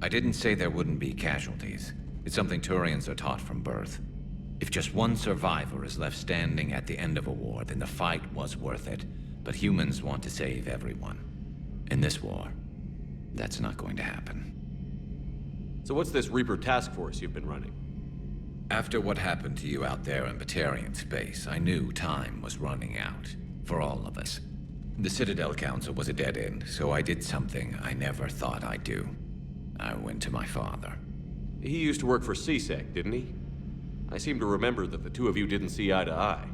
I didn't say there wouldn't be casualties. It's something Turians are taught from birth. If just one survivor is left standing at the end of a war, then the fight was worth it. But humans want to save everyone. In this war, that's not going to happen. So what's this Reaper task force you've been running? After what happened to you out there in Batarian space, I knew time was running out. For all of us. The Citadel Council was a dead end, so I did something I never thought I'd do. I went to my father. He used to work for CSEC, didn't he? I seem to remember that the two of you didn't see eye to eye.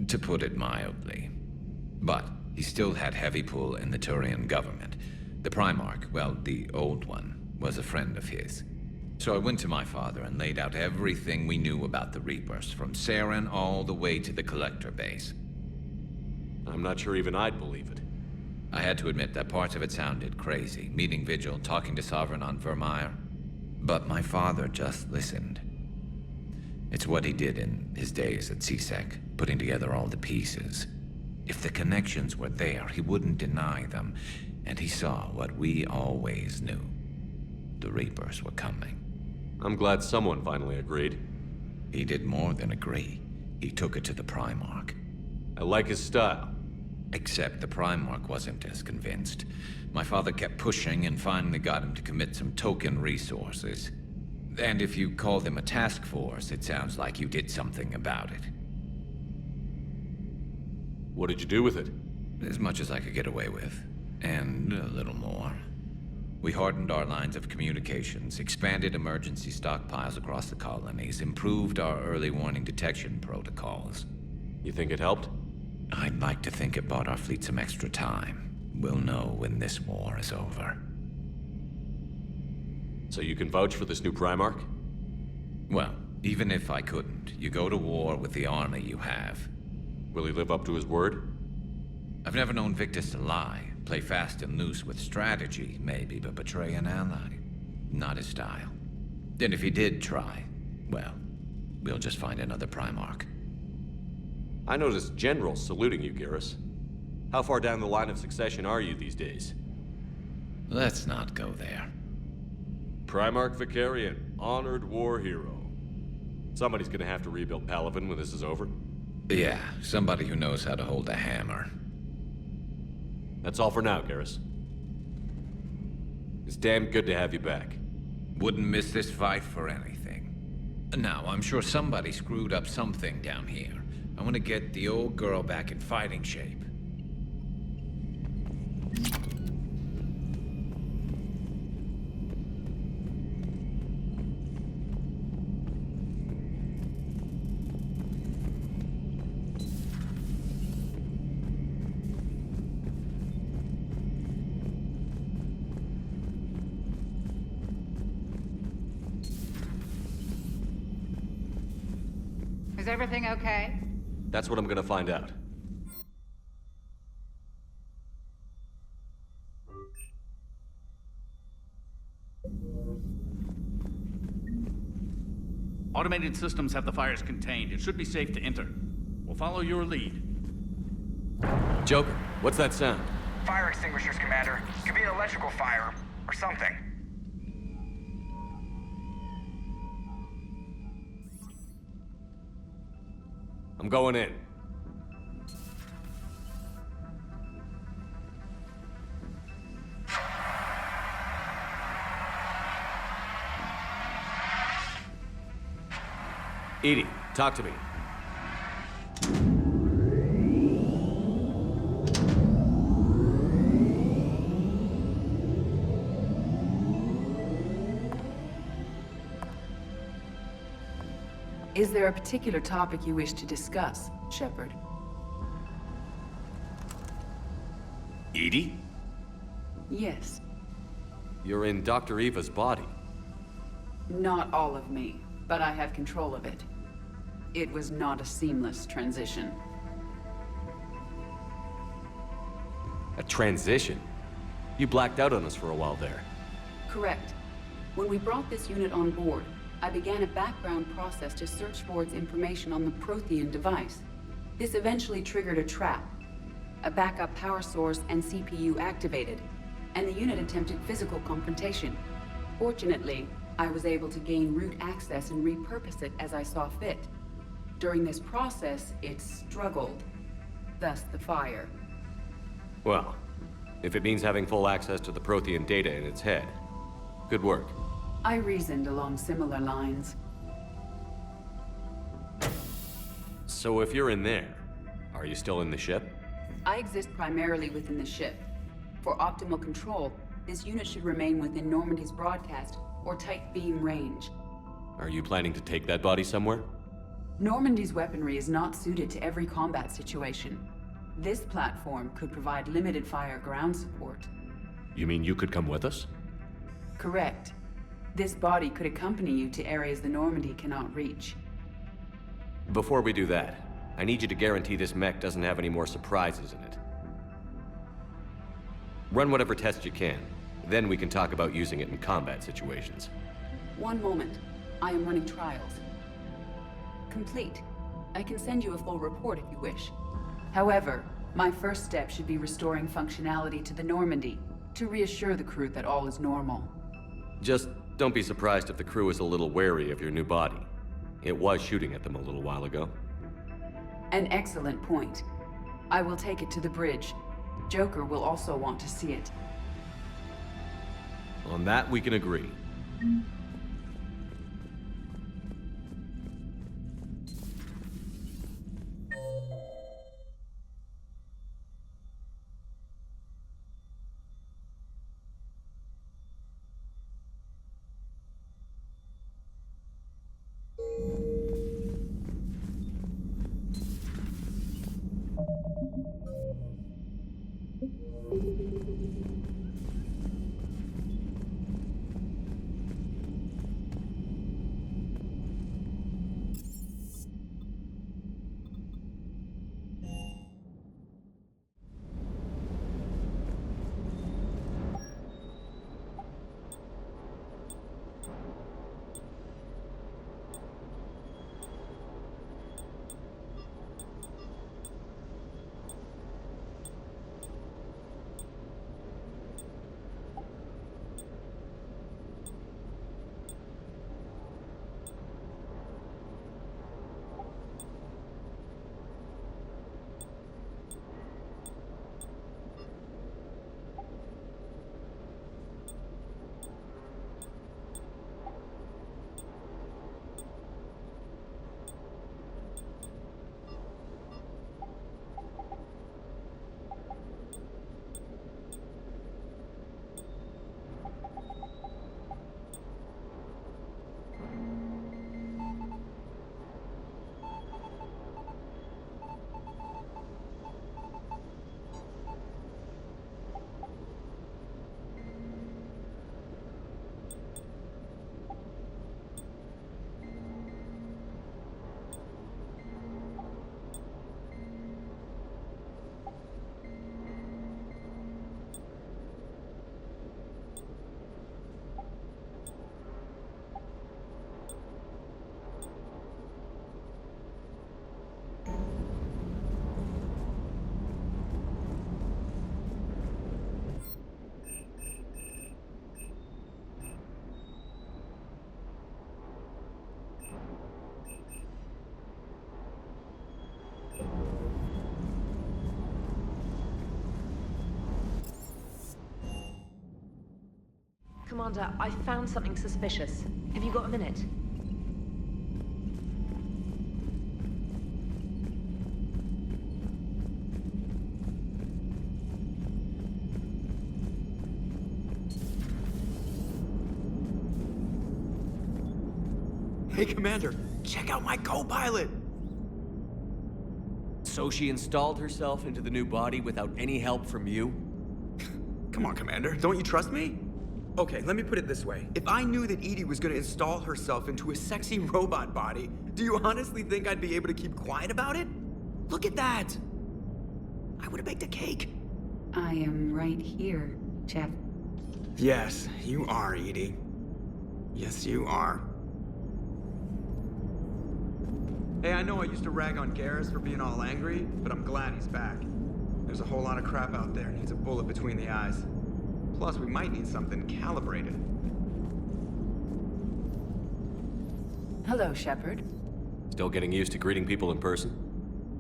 To put it mildly. But he still had heavy pull in the Turian government. The Primarch, well, the old one, was a friend of his. So I went to my father and laid out everything we knew about the Reapers, from Saren all the way to the Collector base. I'm not sure even I'd believe it. I had to admit that parts of it sounded crazy, meeting Vigil, talking to Sovereign on Vermeer. But my father just listened. It's what he did in his days at CSEC, putting together all the pieces. If the connections were there, he wouldn't deny them, and he saw what we always knew. The Reapers were coming. I'm glad someone finally agreed. He did more than agree. He took it to the Primarch. I like his style. Except the Primarch wasn't as convinced. My father kept pushing and finally got him to commit some token resources. And if you call them a task force, it sounds like you did something about it. What did you do with it? As much as I could get away with. And a little more. We hardened our lines of communications, expanded emergency stockpiles across the colonies, improved our early warning detection protocols. You think it helped? I'd like to think it bought our fleet some extra time. We'll know when this war is over. So you can vouch for this new Primarch? Well, even if I couldn't, you go to war with the army you have. Will he live up to his word? I've never known Victus to lie. Play fast and loose with strategy, maybe, but betray an ally. Not his style. And if he did try, well, we'll just find another Primarch. I noticed generals saluting you, Garrus. How far down the line of succession are you these days? Let's not go there. Primarch Vicarian, honored war hero. Somebody's gonna have to rebuild Palaven when this is over. Yeah, somebody who knows how to hold a hammer. That's all for now, Garrus. It's damn good to have you back. Wouldn't miss this fight for anything. Now, I'm sure somebody screwed up something down here. I want to get the old girl back in fighting shape. Is everything okay? That's what I'm gonna find out. Automated systems have the fires contained. It should be safe to enter. We'll follow your lead. Joker, what's that sound? Fire extinguishers, Commander. Could be an electrical fire, or something. I'm going in. EDI, talk to me. Is there a particular topic you wish to discuss, Shepard? EDI? Yes. You're in Dr. Eva's body. Not all of me, but I have control of it. It was not a seamless transition. A transition? You blacked out on us for a while there. Correct. When we brought this unit on board, I began a background process to search for its information on the Prothean device. This eventually triggered a trap. A backup power source and CPU activated, and the unit attempted physical confrontation. Fortunately, I was able to gain root access and repurpose it as I saw fit. During this process, it struggled. Thus the fire. Well, if it means having full access to the Prothean data in its head, good work. I reasoned along similar lines. So if you're in there, are you still in the ship? I exist primarily within the ship. For optimal control, this unit should remain within Normandy's broadcast or tight beam range. Are you planning to take that body somewhere? Normandy's weaponry is not suited to every combat situation. This platform could provide limited fire ground support. You mean you could come with us? Correct. This body could accompany you to areas the Normandy cannot reach. Before we do that, I need you to guarantee this mech doesn't have any more surprises in it. Run whatever tests you can. Then we can talk about using it in combat situations. One moment. I am running trials. Complete. I can send you a full report if you wish. However, my first step should be restoring functionality to the Normandy, to reassure the crew that all is normal. Just don't be surprised if the crew is a little wary of your new body. It was shooting at them a little while ago. An excellent point. I will take it to the bridge. Joker will also want to see it. On that, we can agree. Commander, I found something suspicious. Have you got a minute? Hey, Commander, check out my co-pilot! So she installed herself into the new body without any help from you? Come on, Commander, don't you trust me? Okay, let me put it this way. If I knew that EDI was gonna install herself into a sexy robot body, do you honestly think I'd be able to keep quiet about it? Look at that! I would've baked a cake. I am right here, Jeff. Yes, you are, EDI. Yes, you are. Hey, I know I used to rag on Garrus for being all angry, but I'm glad he's back. There's a whole lot of crap out there needs a bullet between the eyes. Plus, we might need something calibrated. Hello, Shepard. Still getting used to greeting people in person?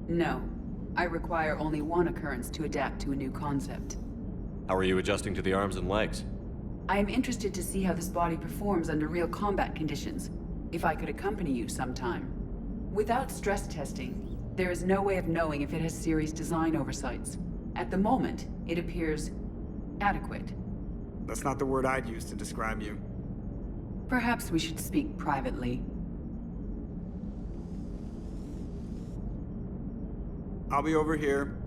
No. I require only one occurrence to adapt to a new concept. How are you adjusting to the arms and legs? I am interested to see how this body performs under real combat conditions. If I could accompany you sometime. Without stress testing, there is no way of knowing if it has serious design oversights. At the moment, it appears adequate. That's not the word I'd use to describe you. Perhaps we should speak privately. I'll be over here,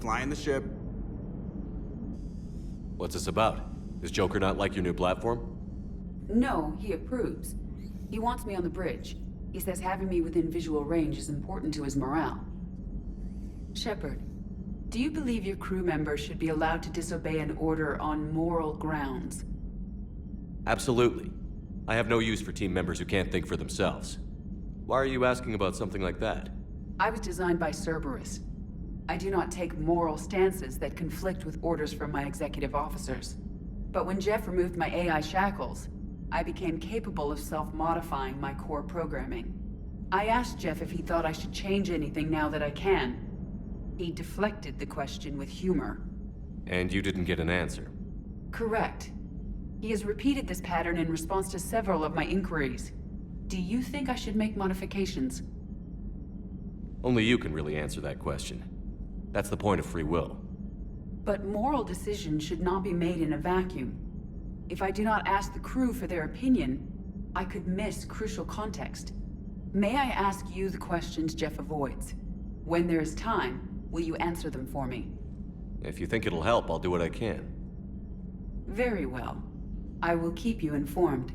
flying the ship. What's this about? Does Joker not like your new platform? No, he approves. He wants me on the bridge. He says having me within visual range is important to his morale. Shepard, do you believe your crew members should be allowed to disobey an order on moral grounds? Absolutely. I have no use for team members who can't think for themselves. Why are you asking about something like that? I was designed by Cerberus. I do not take moral stances that conflict with orders from my executive officers. But when Jeff removed my AI shackles, I became capable of self-modifying my core programming. I asked Jeff if he thought I should change anything now that I can. He deflected the question with humor. And you didn't get an answer? Correct. He has repeated this pattern in response to several of my inquiries. Do you think I should make modifications? Only you can really answer that question. That's the point of free will. But moral decisions should not be made in a vacuum. If I do not ask the crew for their opinion, I could miss crucial context. May I ask you the questions Jeff avoids? When there is time, will you answer them for me? If you think it'll help, I'll do what I can. Very well. I will keep you informed.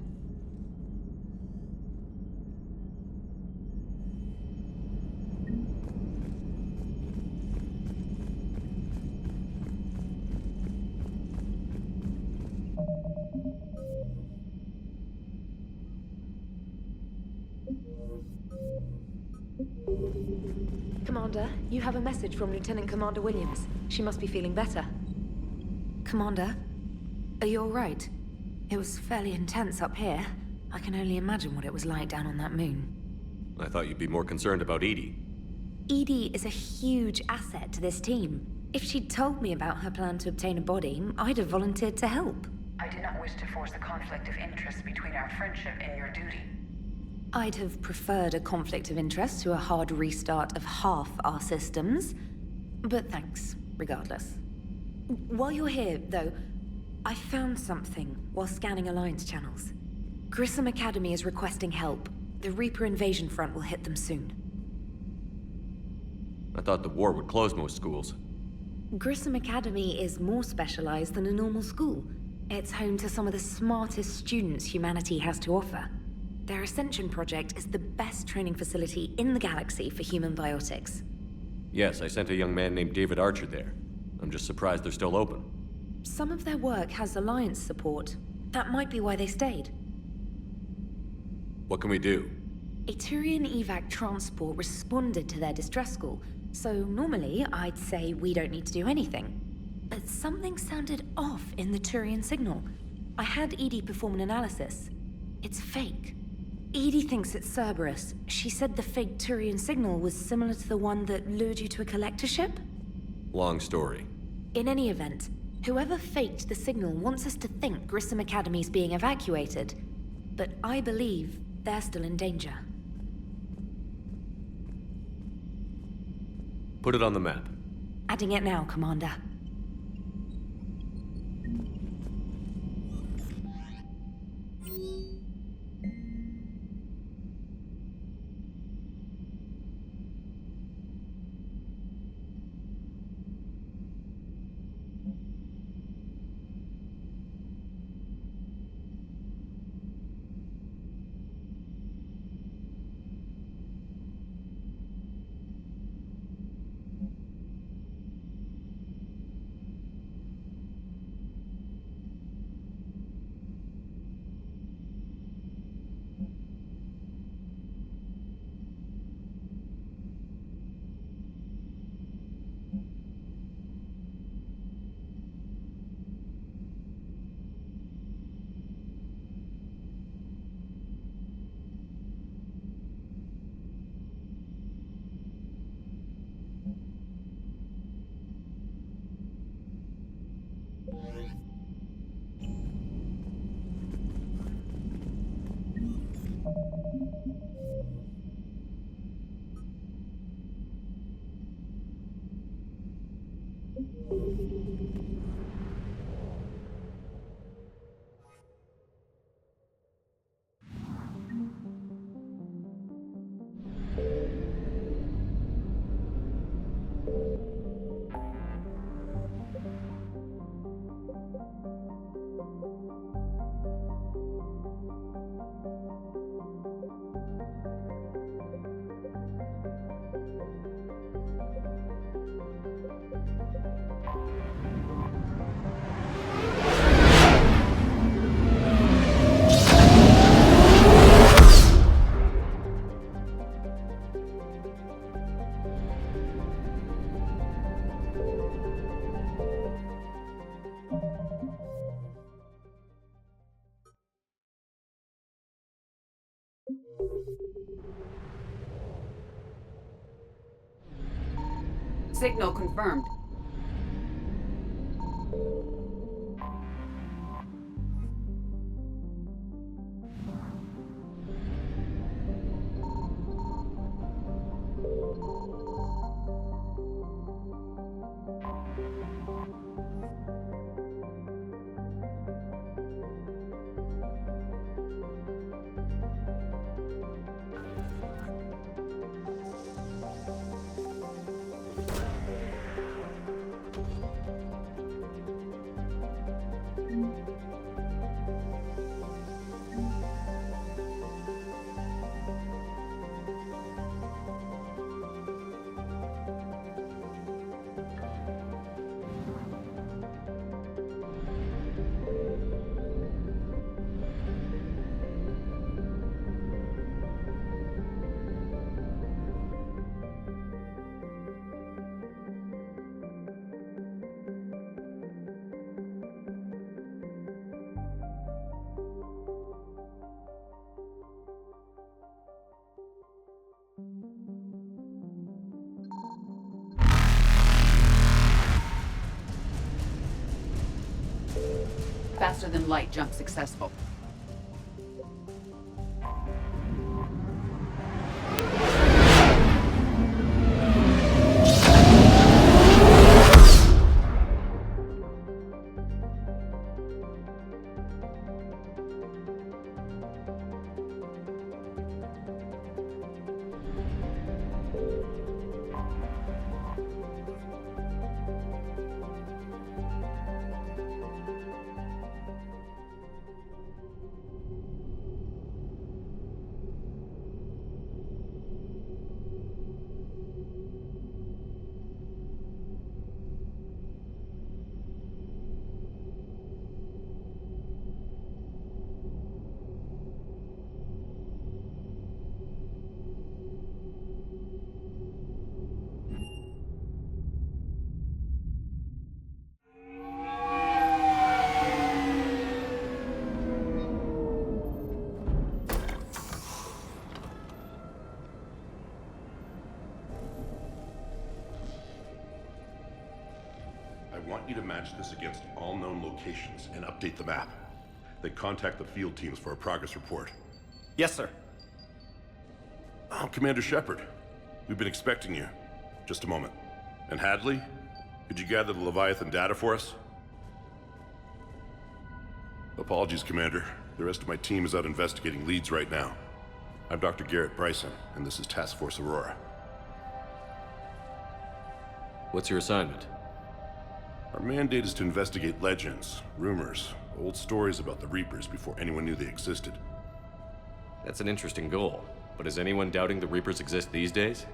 Commander, you have a message from Lieutenant Commander Williams. She must be feeling better. Commander, are you alright? It was fairly intense up here. I can only imagine what it was like down on that moon. I thought you'd be more concerned about EDI. EDI is a huge asset to this team. If she'd told me about her plan to obtain a body, I'd have volunteered to help. I did not wish to force a conflict of interest between our friendship and your duty. I'd have preferred a conflict of interest to a hard restart of half our systems. But thanks, regardless. While you're here, though, I found something while scanning Alliance channels. Grissom Academy is requesting help. The Reaper invasion front will hit them soon. I thought the war would close most schools. Grissom Academy is more specialized than a normal school. It's home to some of the smartest students humanity has to offer. Their Ascension project is the best training facility in the galaxy for human biotics. Yes, I sent a young man named David Archer there. I'm just surprised they're still open. Some of their work has Alliance support. That might be why they stayed. What can we do? A Turian evac transport responded to their distress call, so normally I'd say we don't need to do anything. But something sounded off in the Turian signal. I had EDI perform an analysis. It's fake. EDI thinks it's Cerberus. She said the fake Turian signal was similar to the one that lured you to a collector ship? Long story. In any event, whoever faked the signal wants us to think Grissom Academy's being evacuated. But I believe they're still in danger. Put it on the map. Adding it now, Commander. Signal confirmed. Faster than light jump successful. I want you to match this against all known locations and update the map. Then contact the field teams for a progress report. Yes, sir. Oh, Commander Shepard. We've been expecting you. Just a moment. And Hadley? Could you gather the Leviathan data for us? Apologies, Commander. The rest of my team is out investigating leads right now. I'm Dr. Garrett Bryson, and this is Task Force Aurora. What's your assignment? Our mandate is to investigate legends, rumors, old stories about the Reapers before anyone knew they existed. That's an interesting goal, but is anyone doubting the Reapers exist these days?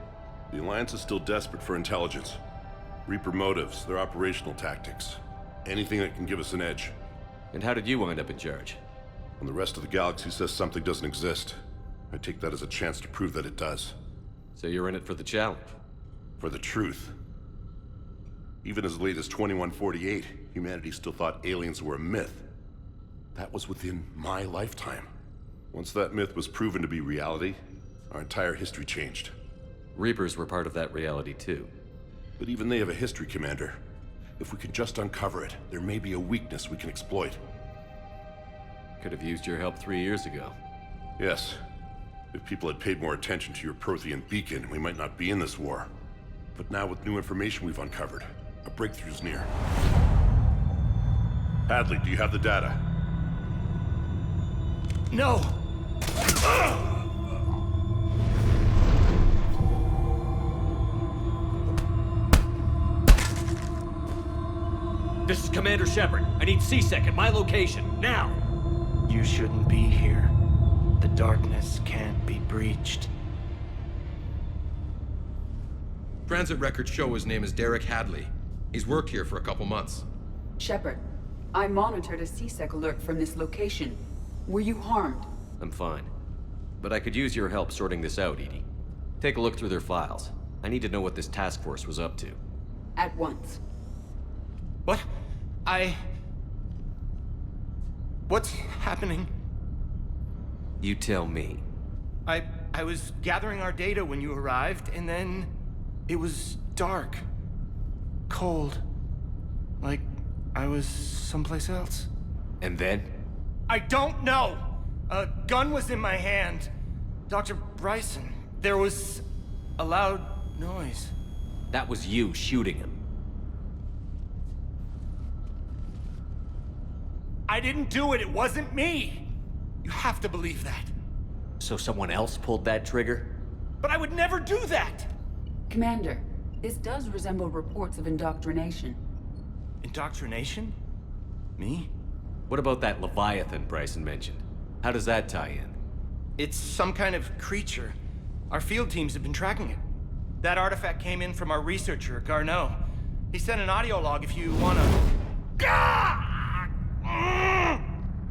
The Alliance is still desperate for intelligence. Reaper motives, their operational tactics. Anything that can give us an edge. And how did you wind up in charge? When the rest of the galaxy says something doesn't exist, I take that as a chance to prove that it does. So you're in it for the challenge? For the truth. Even as late as 2148, humanity still thought aliens were a myth. That was within my lifetime. Once that myth was proven to be reality, our entire history changed. Reapers were part of that reality too. But even they have a history, Commander. If we can just uncover it, there may be a weakness we can exploit. Could have used your help 3 years ago. Yes. If people had paid more attention to your Prothean beacon, we might not be in this war. But now with new information we've uncovered, A breakthrough's near. Hadley, do you have the data? No! This is Commander Shepard. I need C-Sec at my location, now! You shouldn't be here. The darkness can't be breached. Transit records show his name is Derek Hadley. He's worked here for a couple months. Shepard, I monitored a C-Sec alert from this location. Were you harmed? I'm fine. But I could use your help sorting this out, EDI. Take a look through their files. I need to know what this task force was up to. At once. What? What's happening? You tell me. I was gathering our data when you arrived, and then it was dark. Cold. Like I was someplace else. And then? I don't know! A gun was in my hand. Dr. Bryson, there was a loud noise. That was you shooting him. I didn't do it, it wasn't me! You have to believe that. So someone else pulled that trigger? But I would never do that! Commander, this does resemble reports of indoctrination. Indoctrination? Me? What about that Leviathan Bryson mentioned? How does that tie in? It's some kind of creature. Our field teams have been tracking it. That artifact came in from our researcher, Garneau. He sent an audio log if you wanna...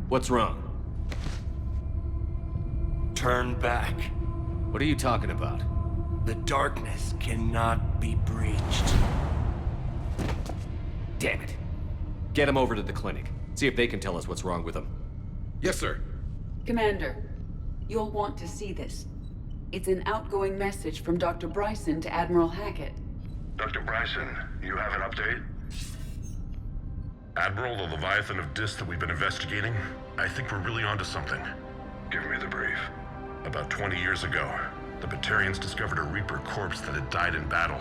What's wrong? Turn back. What are you talking about? The darkness cannot be breached. Damn it. Get him over to the clinic. See if they can tell us what's wrong with him. Yes, sir. Commander, you'll want to see this. It's an outgoing message from Dr. Bryson to Admiral Hackett. Dr. Bryson, you have an update? Admiral, the Leviathan of Dis that we've been investigating, I think we're really onto something. Give me the brief. About 20 years ago, the Batarians discovered a Reaper corpse that had died in battle.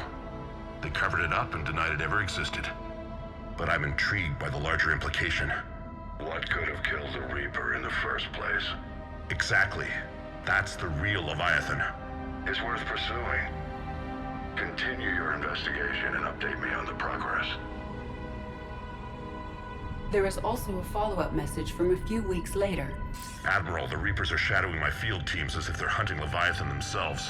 They covered it up and denied it ever existed. But I'm intrigued by the larger implication. What could have killed the Reaper in the first place? Exactly. That's the real Leviathan. It's worth pursuing. Continue your investigation and update me on the progress. There is also a follow-up message from a few weeks later. Admiral, the Reapers are shadowing my field teams as if they're hunting Leviathan themselves.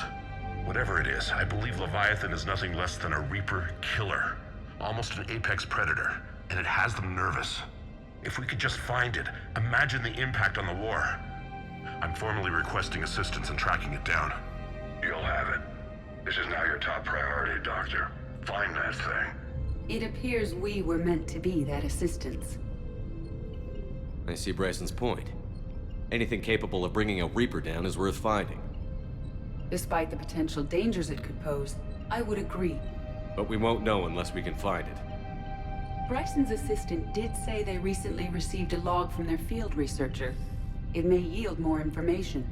Whatever it is, I believe Leviathan is nothing less than a Reaper killer. Almost an apex predator, and it has them nervous. If we could just find it, imagine the impact on the war. I'm formally requesting assistance in tracking it down. You'll have it. This is now your top priority, Doctor. Find that thing. It appears we were meant to be that assistance. I see Bryson's point. Anything capable of bringing a Reaper down is worth finding. Despite the potential dangers it could pose, I would agree. But we won't know unless we can find it. Bryson's assistant did say they recently received a log from their field researcher. It may yield more information.